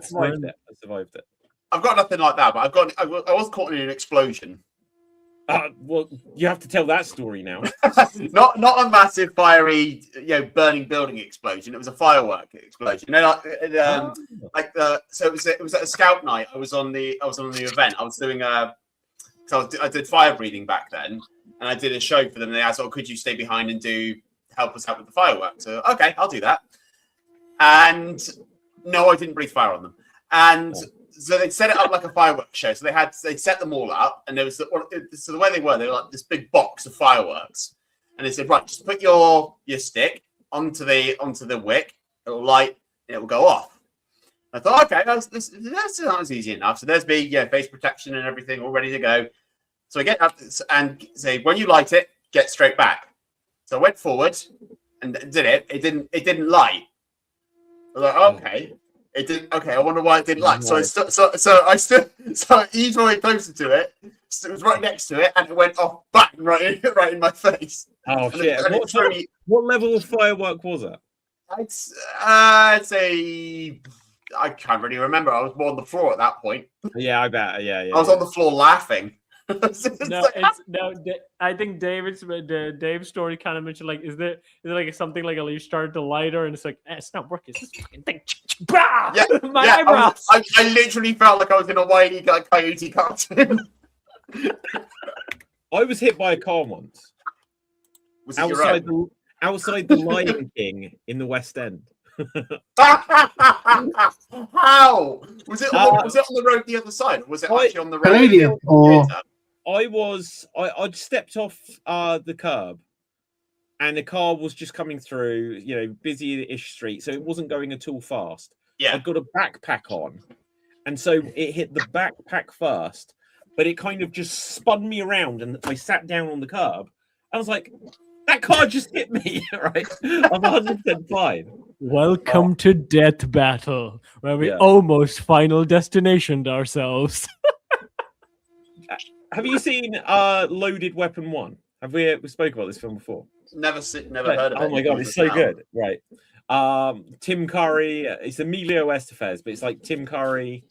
survived it. I've got nothing like that, but I was caught in an explosion. Well, you have to tell that story now. not a massive fiery, burning building explosion. It was a firework explosion. So it was at a scout night. I was on the event. I was doing I did fire breathing back then, and I did a show for them. And they asked, could you stay behind and help us out with the fireworks? So okay, I'll do that. And no, I didn't breathe fire on them. And so they set it up like a fireworks show. So they set them all up, and there was the way they were like this big box of fireworks, and they said, right, just put your stick onto the wick, it'll light, and it will go off. I thought, okay, that sounds easy enough. So there's me, face protection and everything all ready to go. So I get up and say, when you light it, get straight back. So I went forward and did it. It didn't light. I was like, okay. It didn't. Okay, I wonder why it didn't light. So I eased my way closer to it. So it was right next to it, and it went off, bang, right in my face. Oh shit! What level of firework was it? I'd say I can't really remember. I was more on the floor at that point. Yeah, I bet. Yeah. I was on the floor laughing. I think Dave's story kind of mentioned like, is there like something like you started the lighter and it's like, it's not working. It's this fucking thing. Yeah, my eyebrows. I literally felt like I was in a Wile E. Coyote cartoon. I was hit by a car once. Was it outside the Lion King in the West End. How was it? Was it on the road the other side? Or was it actually on the road? Canadian, or I'd stepped off the curb, and the car was just coming through, busy-ish street, so it wasn't going at all fast. Yeah, I'd got a backpack on, and so it hit the backpack first, but it kind of just spun me around, and I sat down on the curb. I was like, that car just hit me, right? I'm 100% fine. Welcome to Death Battle, where we almost final destinationed ourselves. Have you seen Loaded Weapon 1? Have we spoke about this film before? Never heard of it. Oh my god, it's so good. Right. Tim Curry, it's Emilio Estevez, but it's like Tim Curry.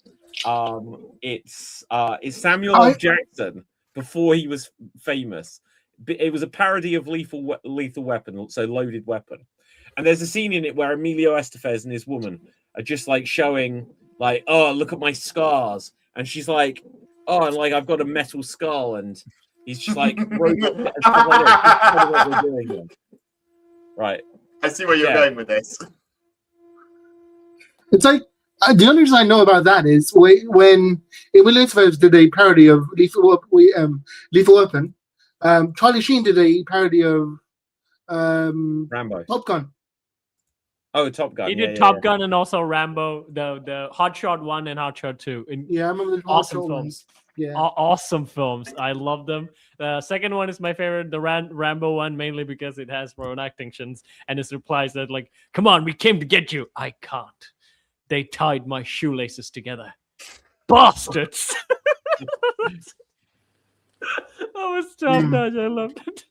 It's Samuel L. Jackson before he was famous. It was a parody of Lethal Weapon, so Loaded Weapon. And there's a scene in it where Emilio Estevez and his woman are just like showing, like, oh, look at my scars. And she's like, oh, and like I've got a metal skull, and He's just like robot and stuff like this. That's kind of what we're doing here. Right. I see where you're Yeah. going with this. It's like the only reason I know about that is when Elizabeth did a parody of Lethal Weapon, Charlie Sheen did a parody of Rambo. Top Gun. Oh, Top Gun. He yeah, did yeah, Top yeah. Gun and also Rambo, the Hot Shot 1 and Hot Shot 2. Yeah, I remember the Awesome short films. ones. Yeah, Awesome films. I love them. The second one is my favorite, the Rambo one, mainly because it has reenactions and his replies that like, "Come on, we came to get you." I can't. They tied my shoelaces together. Bastards. That was top notch. I loved it.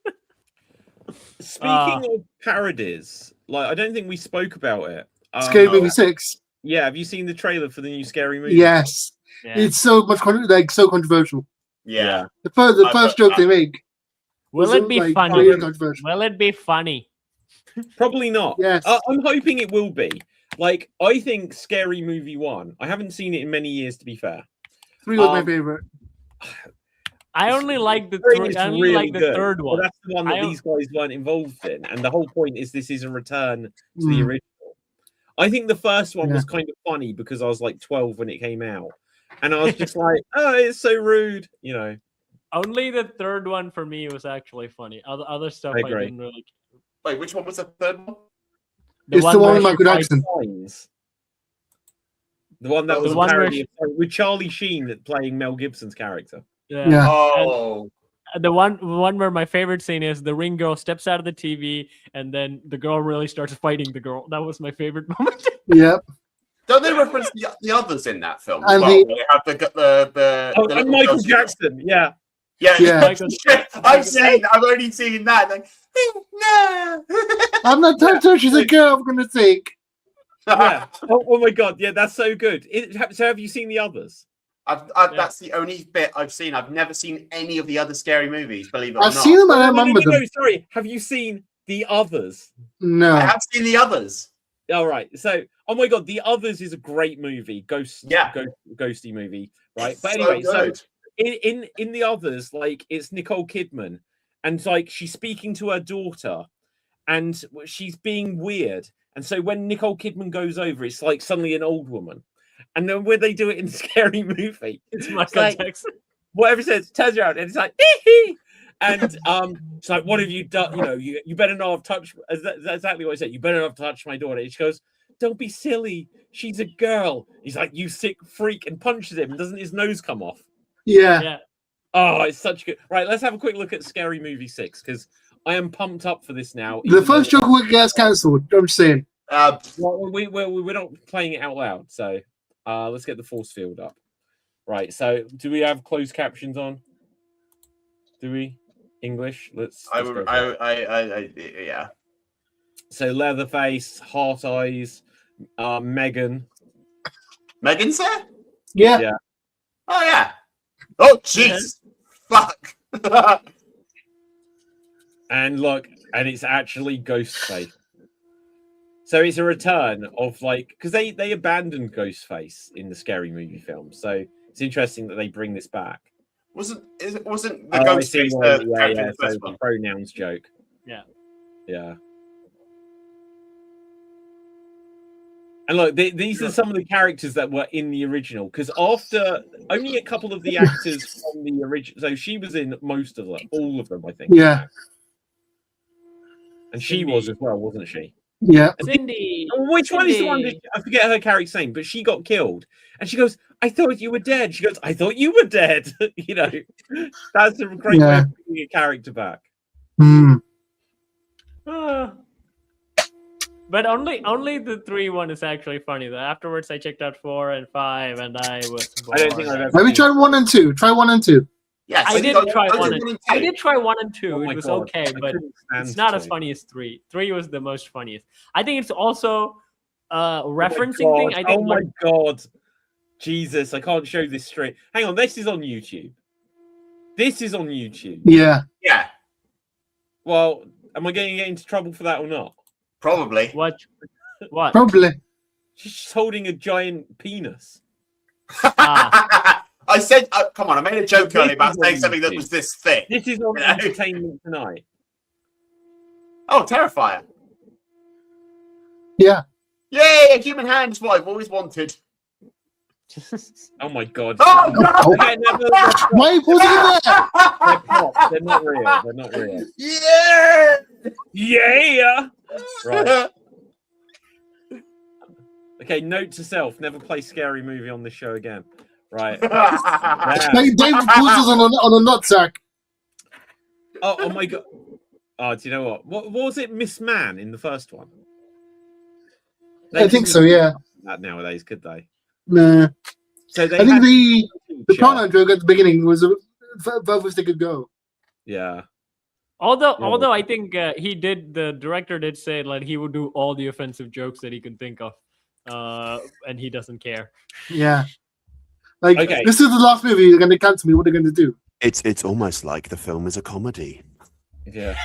Speaking of parodies, like I don't think we spoke about it. Scary Movie 6. Yeah, have you seen the trailer for the new Scary Movie? Yes, Yeah. it's so much so controversial. Yeah. The first joke they make. Will was, it be like, funny? really controversial. Will it be funny? Probably not. Yes. I'm hoping it will be. Like, I think Scary Movie 1, I haven't seen it in many years, to be fair. 3 was my favorite. I only like the Three is I only really like the good, third but one. that's the one that I- these guys weren't involved in. And the whole point is this is a return to the Mm. original. I think the first one Yeah. was kind of funny because I was like 12 when it came out. And I was just like, oh, it's so rude, you know. Only the third one for me was actually funny. Other stuff I I, agree. didn't really. Wait, which one was the third one? It's the one where with she Michael fights- Jackson. Signs. The one that The was a one where parody with Charlie Sheen playing Mel Gibson's character. Yeah. Oh, The one where my favorite scene is the ring girl steps out of the TV and then the girl really starts fighting the girl. That was my favorite moment. Yep. don't they reference the others in that film? As And well? the- They have the Oh, the and little Michael girls- Jackson, yeah. Yeah, Yeah. Michael- I've only seen that. Like, no. I'm not touched her. She's a girl. I'm gonna take. Yeah. Oh my god, yeah, that's so good. So have you seen the others? That's the only bit I've seen. I've never seen any of the other scary movies. Believe it or I've not, seen them. I No, remember them. sorry. Have you seen the others? No. I have seen the others. All right. So, oh my god, the others is a great movie. Ghosty movie, right? But anyway, so good. in the others, like it's Nicole Kidman, and like she's speaking to her daughter, and she's being weird. And so when Nicole Kidman goes over, it's like suddenly an old woman. And then when they do it in Scary Movie, It's Michael like- Jackson. whatever it says, turns around and it's like, hee. And it's like, what have you done? You know, you better not have touched. That's exactly what I said. You better not have touched my daughter. And she goes, don't be silly. She's a girl. He's like, you sick freak, and punches him. And doesn't his nose come off? Yeah. Yeah. Oh, it's such good. Right, let's have a quick look at Scary Movie 6 because I am pumped up for this now. The first joke gets cancelled. I'm just saying. Well, we're not playing it out loud, so let's get the force field up. Right, so do we have closed captions on? Do we? English? Let's go for it. Yeah. So Leatherface, Heart Eyes, Megan. Megan's there? Yeah. Yeah. Oh yeah. Oh jeez. Fuck. And look, and it's actually Ghostface. So it's a return of like because they abandoned Ghostface in the Scary Movie film. So it's interesting that they bring this back. Wasn't the Oh, I ghost see face why- the yeah, character in yeah, the so first the one? pronouns joke. Yeah. Yeah. And look, these are some of the characters that were in the original. Because after only a couple of the actors from the original, so she was in most of them, all of them, I think. Yeah. And she was as well, wasn't she? Yeah. Cindy. Which one is the one? Cindy. I forget her character's name, but she got killed, and she goes, "I thought you were dead." She goes, "I thought you were dead." You know, that's a great way Yeah. of bringing a character back. Hmm. But only the 3 one is actually funny. Though afterwards, I checked out 4 and 5, and I was. I don't think bored. I've ever. Maybe seen- try 1 and 2. Try 1 and 2. Yes. I did try those are 1 and two. I did try 1 and 2. Oh my It was God, okay, I but couldn't stand it's not as two. funny as 3. 3 was the most funniest. I think it's also referencing Oh my thing. God. I think Oh my god, Jesus! I can't show this straight. Hang on, this is on YouTube. This is on YouTube. Yeah. Yeah, Well, am I going to get into trouble for that or not? probably. what. What? Probably. She's holding a giant penis. Ah. I said, come on, I made a joke This earlier about is what saying you something that do. was this thick. This is on You know? Entertainment Tonight. Oh, Terrifier. Yeah. Yay, a human hand is what I've always wanted. Oh my god. Oh, no! Okay, Why are you pausing it there? they're props. They're not real. They're not real. Yeah! Yeah. Right. Okay, note to self: never play scary movie on this show again. Right. Yeah. David pauses on a nutsack. Oh my god. Oh, do you know what was it? Miss Man in the first one. I think so. Yeah. That nowadays, could they? Nah. So they I think had the pronoun joke at the beginning was furthest they could go. Yeah. Although I think the director did say like he would do all the offensive jokes that he can think of, and he doesn't care. Yeah. Like, Okay. this is the last movie they're going to cancel me. What are they going to do? It's almost like the film is a comedy. Yeah.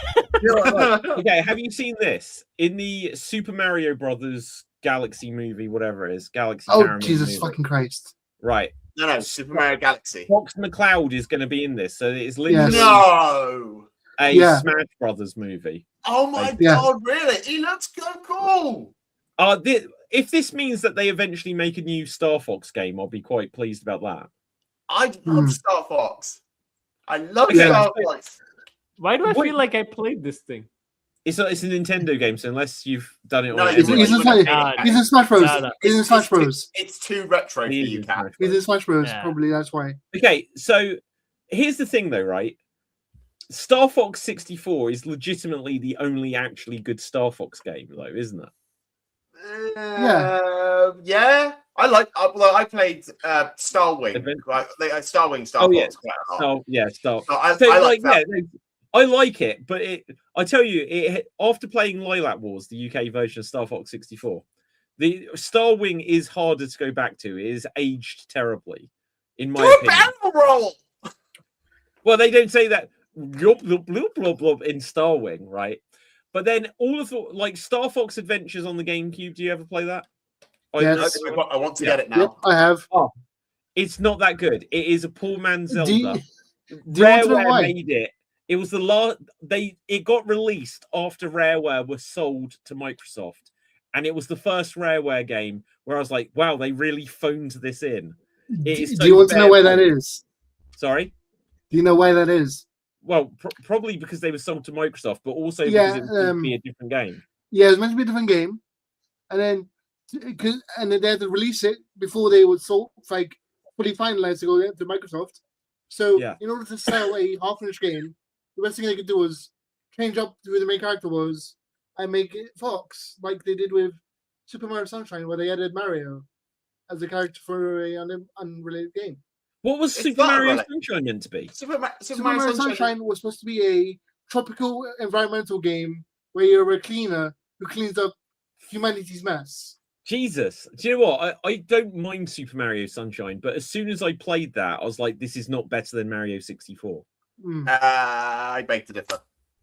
Okay, have you seen this in the Super Mario Brothers Galaxy movie, whatever it is, Galaxy? Oh, Paramount Jesus movie? fucking Christ. Right. No, Super Mario Galaxy. Fox McCloud is going to be in this, so it's Yes. literally No! a Yeah. Smash Brothers movie. Oh my Yeah. god, really? He looks so cool! If this means that they eventually make a new Star Fox game, I'll be quite pleased about that. I love Star Fox. I love Yeah. Star Fox. Why do I Wait. feel like I played this thing? It's a Nintendo game, so unless you've done it No, on he's He's in in Smash- He's in Smash Bros. No. He's in Smash Bros. It's too retro for He is you, in Cat. Smash He's Bros. in Smash Bros. Yeah. Probably that's why. Okay, so here's the thing, though, right? Star Fox 64 is legitimately the only actually good Star Fox game, though, isn't it? Yeah. I played Starwing. Advent- Starwing Star Oh, yeah. Fox quite a lot. Oh, yeah, Star. So I So, like that. I like it, but I tell you, after playing Lilac Wars, the UK version of Star Fox 64, the Star Wing is harder to go back to. It is aged terribly, in my Do a opinion. barrel roll! Well, they don't say that blub, blub, blub, blub, blub in Star Wing, right? But then all of the like Star Fox Adventures on the GameCube. Do you ever play that? Yes. I want to Yeah. get it now. Yep, I have. It's not that good. It is a poor man's Do Zelda. you want to know Rareware why? made it. It was the last. It got released after Rareware was sold to Microsoft, and it was the first Rareware game where I was like, "Wow, they really phoned this in." It is Do you so want to know why that bare-bones. is? Sorry. Do you know why that is? Well, probably because they were sold to Microsoft, but also Yeah, because it was meant to be a different game. Yeah, it's meant to be a different game, and then they had to release it before they would sold like fully finalized to go to Microsoft. So Yeah. in order to sell a half-finished game, the best thing they could do was change up who the main character was and make it Fox, like they did with Super Mario Sunshine, where they added Mario as a character for an unrelated game. What was It's Super not Mario really- Sunshine meant to be? Super Super Mario Mario Sunshine. Sunshine was supposed to be a tropical environmental game where you're a cleaner who cleans up humanity's mess. Jesus. Do you know what? I don't mind Super Mario Sunshine, but as soon as I played that, I was like, this is not better than Mario 64. Mm. I beg to differ.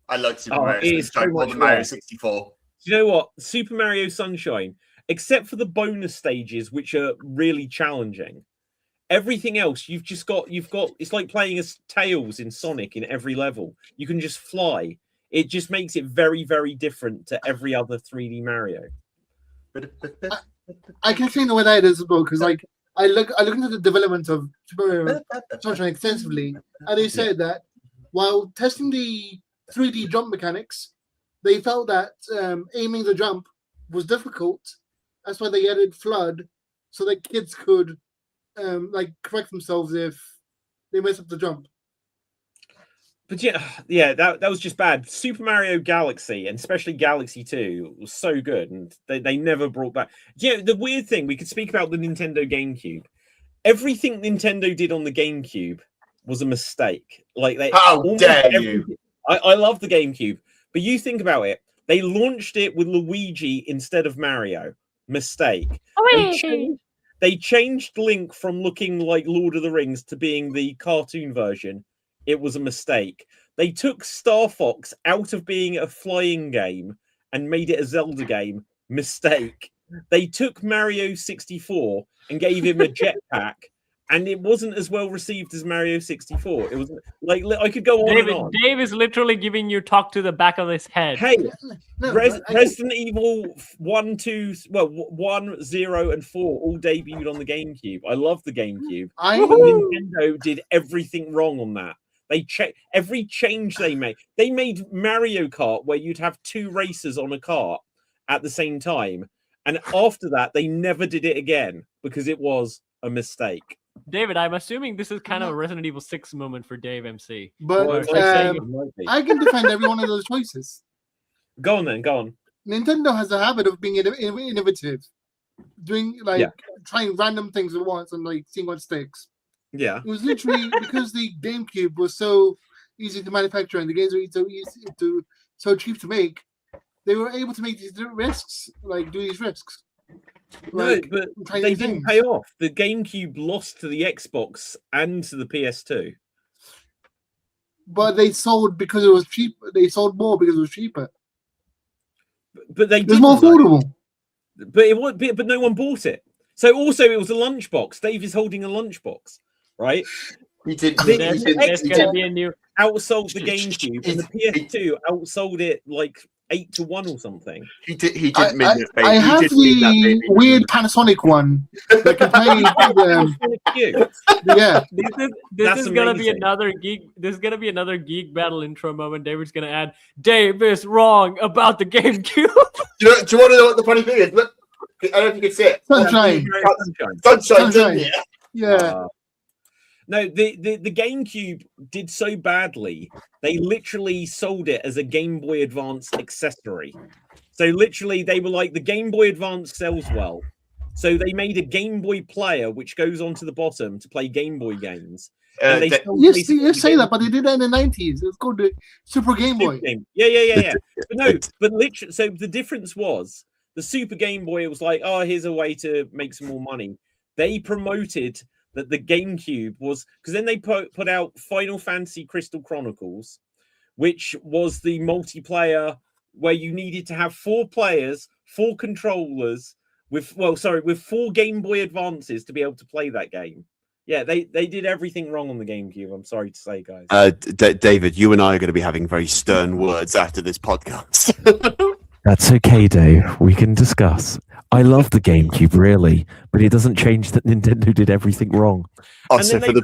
I like Super Oh, Mario it is Sunshine so more much than Mario worse. 64. Do you know what? Super Mario Sunshine, except for the bonus stages, which are really challenging, everything else you've got it's like playing as Tails in Sonic in every level. You can just fly. It just makes it very, very different to every other 3D Mario. I can explain the way that is as well, because like I look into the development of Super Mario Sunshine extensively, and they said that while testing the 3D jump mechanics, they felt that aiming the jump was difficult. That's why they added Flood, so that kids could like correct themselves if they mess up the jump. But yeah, that was just bad. Super Mario Galaxy, and especially Galaxy 2, was so good, and they never brought back. Yeah, the weird thing, we could speak about the Nintendo GameCube. Everything Nintendo did on the GameCube was a mistake. Like How almost dare you? everything- I love the GameCube, but you think about it. They launched it with Luigi instead of Mario. Mistake. They changed Link from looking like Lord of the Rings to being the cartoon version. It was a mistake. They took Star Fox out of being a flying game and made it a Zelda game. Mistake. They took Mario 64 and gave him a jetpack and it wasn't as well received as Mario 64. It was like I could go on and on. Dave is literally giving you talk to the back of his head. Hey, No, Resident Evil 1, 2, well, 1, 0, and 4 all debuted on the GameCube. I love the GameCube. Nintendo did everything wrong on that. They every change they made. They made Mario Kart where you'd have 2 racers on a kart at the same time, and after that, they never did it again because it was a mistake. David, I'm assuming this is kind of a Resident Evil 6 moment for Dave MC. But Well, it's like saying it might be. I can defend every one of those choices. Go on then, go on. Nintendo has a habit of being innovative, doing trying random things at once and like seeing what sticks. Yeah. It was literally because the GameCube was so easy to manufacture and the games were so cheap to make. They were able to make these risks, like do these risks. Like, no, but they didn't pay off. The GameCube lost to the Xbox and to the PS2. But they sold because it was cheap. They sold more because it was cheaper. But they it was more affordable. But it was, but no one bought it. So also it was a lunchbox. Dave is holding a lunchbox, right? He did. There's going to be a new outsold the GameCube, and the PS2 outsold it like 8-1 or something. He did mean it, baby. I have the weird Panasonic one that can play. Yeah, this is gonna be another geek. This is gonna be another geek battle intro moment. David's gonna add, Dave is wrong about the GameCube. Do you want to know what the funny thing is? Look, I don't know if you can see it. Sunshine. Yeah. No, the GameCube did so badly, they literally sold it as a Game Boy Advance accessory. So literally, they were like, the Game Boy Advance sells well. So they made a Game Boy player, which goes onto the bottom to play Game Boy games. You say that, but they did that in the 90s. It's called the Super Game Boy. Yeah. But no, but literally, so the difference was, the Super Game Boy, it was like, oh, here's a way to make some more money. They promoted that the GameCube was, because then they put out Final Fantasy Crystal Chronicles, which was the multiplayer where you needed to have 4 players, 4 controllers with 4 Game Boy Advances to be able to play that game. Yeah, they did everything wrong on the GameCube. I'm sorry to say, guys. David, you and I are going to be having very stern words after this podcast. That's okay, Dave. We can discuss. I love the GameCube, really, but it doesn't change that Nintendo did everything wrong. Oh, so for the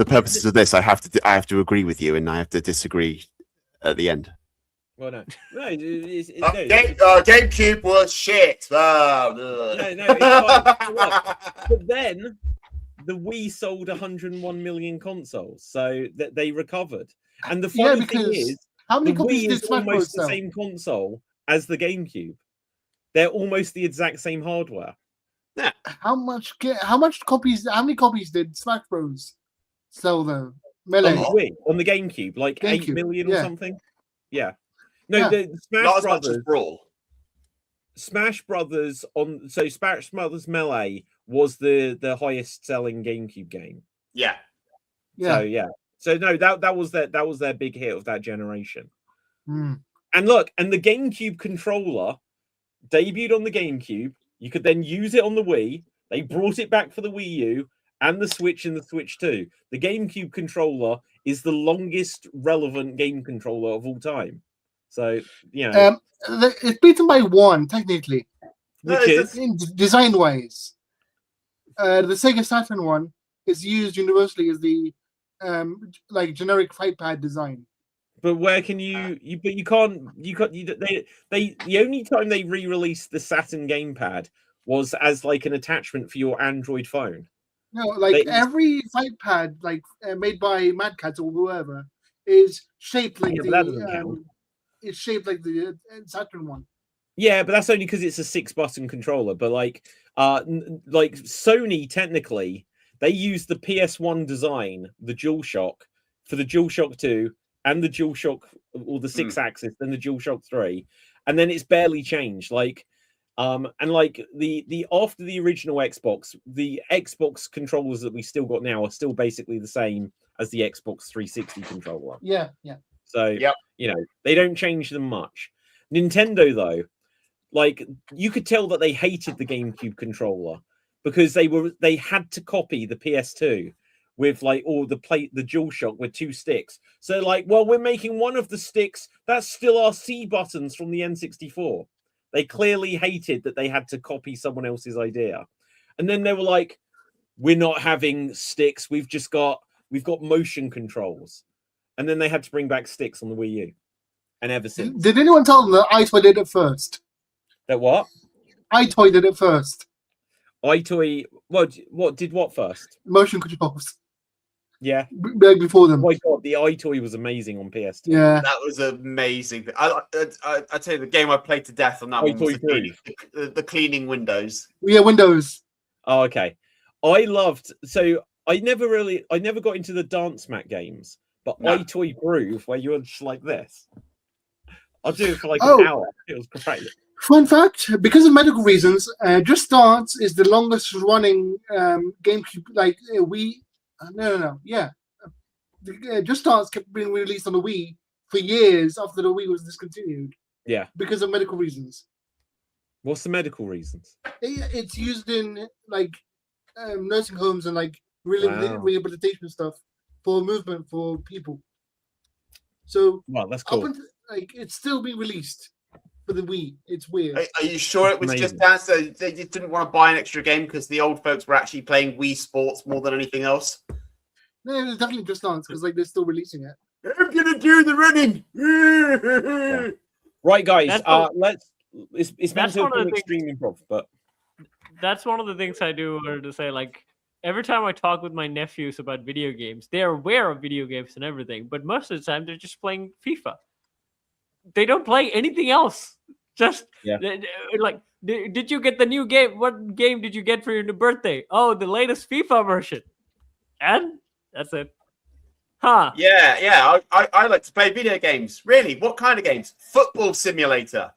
purposes of this, I have to agree with you, and I have to disagree at the end. Well, no, GameCube was shit. No, it's fine. But then the Wii sold 101 million consoles, so that they recovered. And the funny thing is, how many the copies Wii did is Smash Bros. almost the sell? same console as the GameCube. They're almost the exact same hardware. How many copies did Smash Bros. Sell though? Melee. On the GameCube, like GameCube, 8 million or something. Yeah. No, Yeah. the Smash Not as Brothers. much as Brawl. Smash Brothers Smash Brothers Melee was the highest selling GameCube game. Yeah. So no, that was their big hit of that generation. Mm. And look, and the GameCube controller debuted on the GameCube. You could then use it on the Wii. They brought it back for the Wii U and the Switch and the Switch 2. The GameCube controller is the longest relevant game controller of all time. So, you know. It's beaten by one, technically. Which is? Design-wise. The Sega Saturn one is used universally as the generic fight pad design. But where can you can't the only time they re-released the Saturn gamepad was as like an attachment for your Android phone. No, every fight pad made by Mad Catz or whoever is shaped like it's shaped like the Saturn one. Yeah, but that's only because it's a 6-button controller. But like Sony, technically, they use the PS1 design, the DualShock, for the DualShock 2 and the DualShock, or the 6-axis, then the DualShock 3, and then it's barely changed. And the after the original Xbox, the Xbox controllers that we still got now are still basically the same as the Xbox 360 controller. Yeah. So they don't change them much. Nintendo, though, you could tell that they hated the GameCube controller. because they had to copy the PS2 with like all the DualShock with 2 sticks. So like, well, we're making one of the sticks that's still our C buttons from the N64. They clearly hated that they had to copy someone else's idea. And then they were like, we're not having sticks. We've got motion controls. And then they had to bring back sticks on the Wii U. And ever since. Did anyone tell them that iToy did it first? That what? iToy did it first. iToy, what did what first? Motion controls. Yeah. Before them. Oh my god, the iToy was amazing on PS2. Yeah. That was amazing. I tell you, the game I played to death on that one was the cleaning windows. Yeah, Windows. Oh, okay. I never got into the dance mat games, but iToy Groove, where you're just like this. I'll do it for like an hour. It was great. Fun fact: because of medical reasons, Just Dance is the longest running GameCube. Like Just Dance kept being released on the Wii for years after the Wii was discontinued. Yeah, because of medical reasons. What's the medical reasons? It's used in like nursing homes and like rehabilitation stuff for movement for people. So that's cool. It's still being released for the Wii. It's weird. Are you sure it was Just Dance? So they just didn't want to buy an extra game because the old folks were actually playing Wii Sports more than anything else? No, it was definitely Just Dance because like they're still releasing it. I'm gonna do the running. Yeah. Right, guys. It's meant to be extreme improv, but that's one of the things I do to say. Like every time I talk with my nephews about video games, they are aware of video games and everything, but most of the time they're just playing FIFA. They don't play anything else. Just like, did you get the new game? What game did you get for your new birthday? Oh, the latest FIFA version. And that's it. Huh? Yeah. I like to play video games. Really? What kind of games? Football simulator.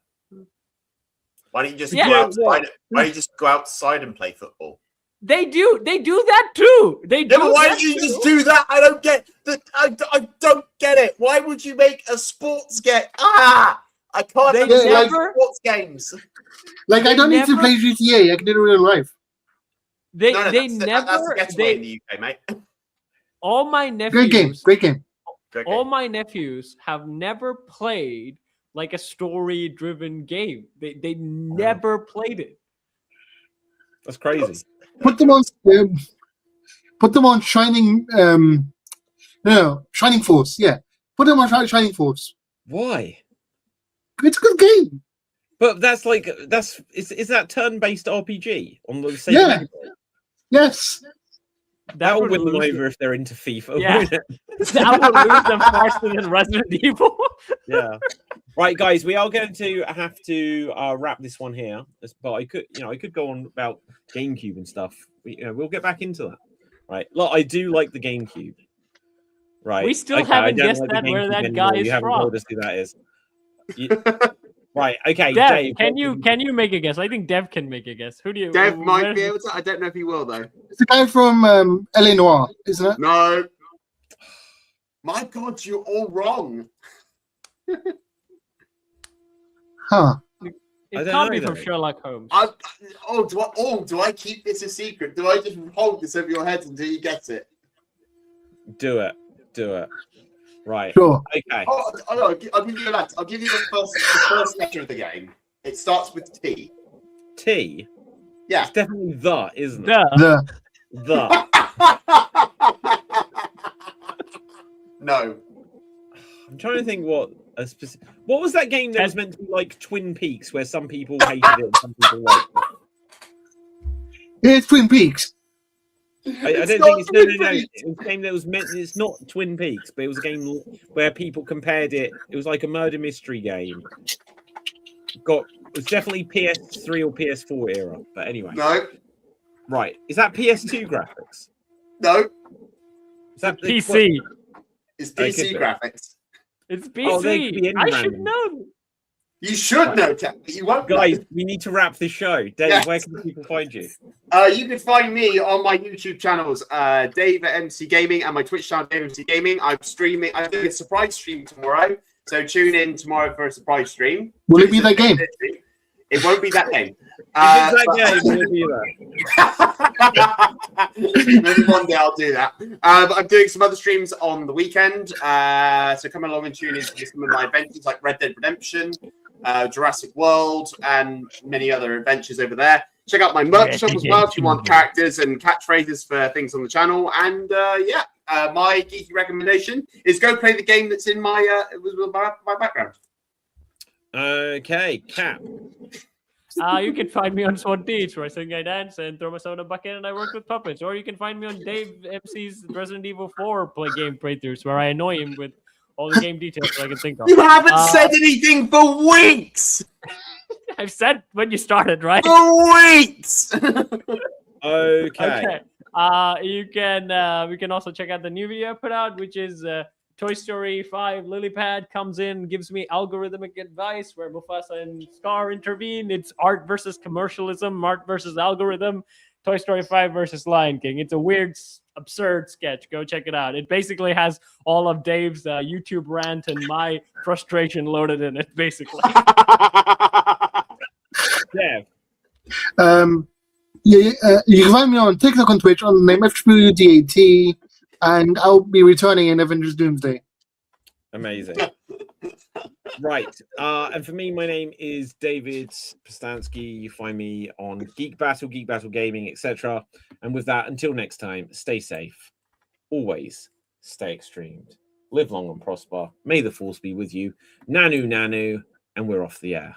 Why don't you just go outside? Why don't you just go outside and play football? They do that too. Why don't you just do that? I don't get that. I don't get it. Why would you make a sports game? I can't understand sports games. Like I don't need to play GTA. I can do it in real life. That's the getaway in the UK, mate. All my nephews. Great game. All my nephews have never played like a story-driven game. They never played it. That's crazy. Put them on Shining. Shining Force. Yeah, put them on Shining Force. Why? It's a good game. But is that turn-based RPG on the same? Yeah. Yes. That will win them over if they're into FIFA. Yeah. That will lose them faster than Resident Evil. Yeah. Right, guys, we are going to have to wrap this one here. But I could go on about GameCube and stuff. We'll get back into that. Right. Look, I do like the GameCube. Right. We still haven't guessed where that guy is you haven't from. told us who that is. Right. Okay. Dev, Dave, can you make a guess? I think Dev can make a guess. Who do you? Dev might be able to. I don't know if he will though. It's the guy from LA Noire, isn't it? No. My God, you're all wrong. Huh. It can't be from Sherlock Holmes. Do I keep this a secret? Do I just hold this over your head until you get it? Do it. Right. Sure. Okay. I'll give you that. I'll give you the first letter of the game. It starts with T. T? Yeah. It's definitely the, isn't it? The. No. I'm trying to think what was that game that was meant to be like Twin Peaks, where some people hated it and some people liked it? It's Twin Peaks. I don't think it's no. It was a game that was meant. It's not Twin Peaks, but it was a game where people compared it. It was like a murder mystery game. It was definitely PS3 or PS4 era. But anyway, no. Right, is that PS2 graphics? No. Is that PC? It's PC graphics. It's PC. I should know. You should know, but you won't. Guys, we need to wrap this show. Dave, where can people find you? You can find me on my YouTube channels, Dave at MC Gaming, and my Twitch channel, Dave MC Gaming. I'm doing a surprise stream tomorrow, so tune in tomorrow for a surprise stream. Will it be that game? It won't be that game. If it's that game, we'll be there. Maybe one day I'll do that. But I'm doing some other streams on the weekend. So come along and tune in to some of my adventures like Red Dead Redemption, Jurassic World, and many other adventures over there. Check out my merch shop as well if you want characters and catchphrases for things on the channel. And my geeky recommendation is go play the game that's in my background. Okay, Cap. You can find me on SWAT Teach, where I sing, I dance, and throw myself in a bucket, and I work with puppets. Or you can find me on Dave MC's Resident Evil 4 game playthroughs, where I annoy him with all the game details that I can think of. You haven't said anything for weeks! I've said when you started, right? For weeks! Okay. You can we can also check out the new video I put out, which is Toy Story 5 Lilypad comes in, gives me algorithmic advice where Mufasa and Scar intervene. It's art versus commercialism, art versus algorithm, Toy Story 5 versus Lion King. It's a weird, absurd sketch. Go check it out. It basically has all of Dave's YouTube rant and my frustration loaded in it, basically. Yeah. You can find me on TikTok and Twitch on the name FWDAT, and I'll be returning in Avengers Doomsday. Amazing. Right. And for me, my name is David Postansky. You find me on Geek Battle Gaming, etc. And with that, until next time, stay safe. Always stay extremed. Live long and prosper. May the force be with you. Nanu, nanu, and we're off the air.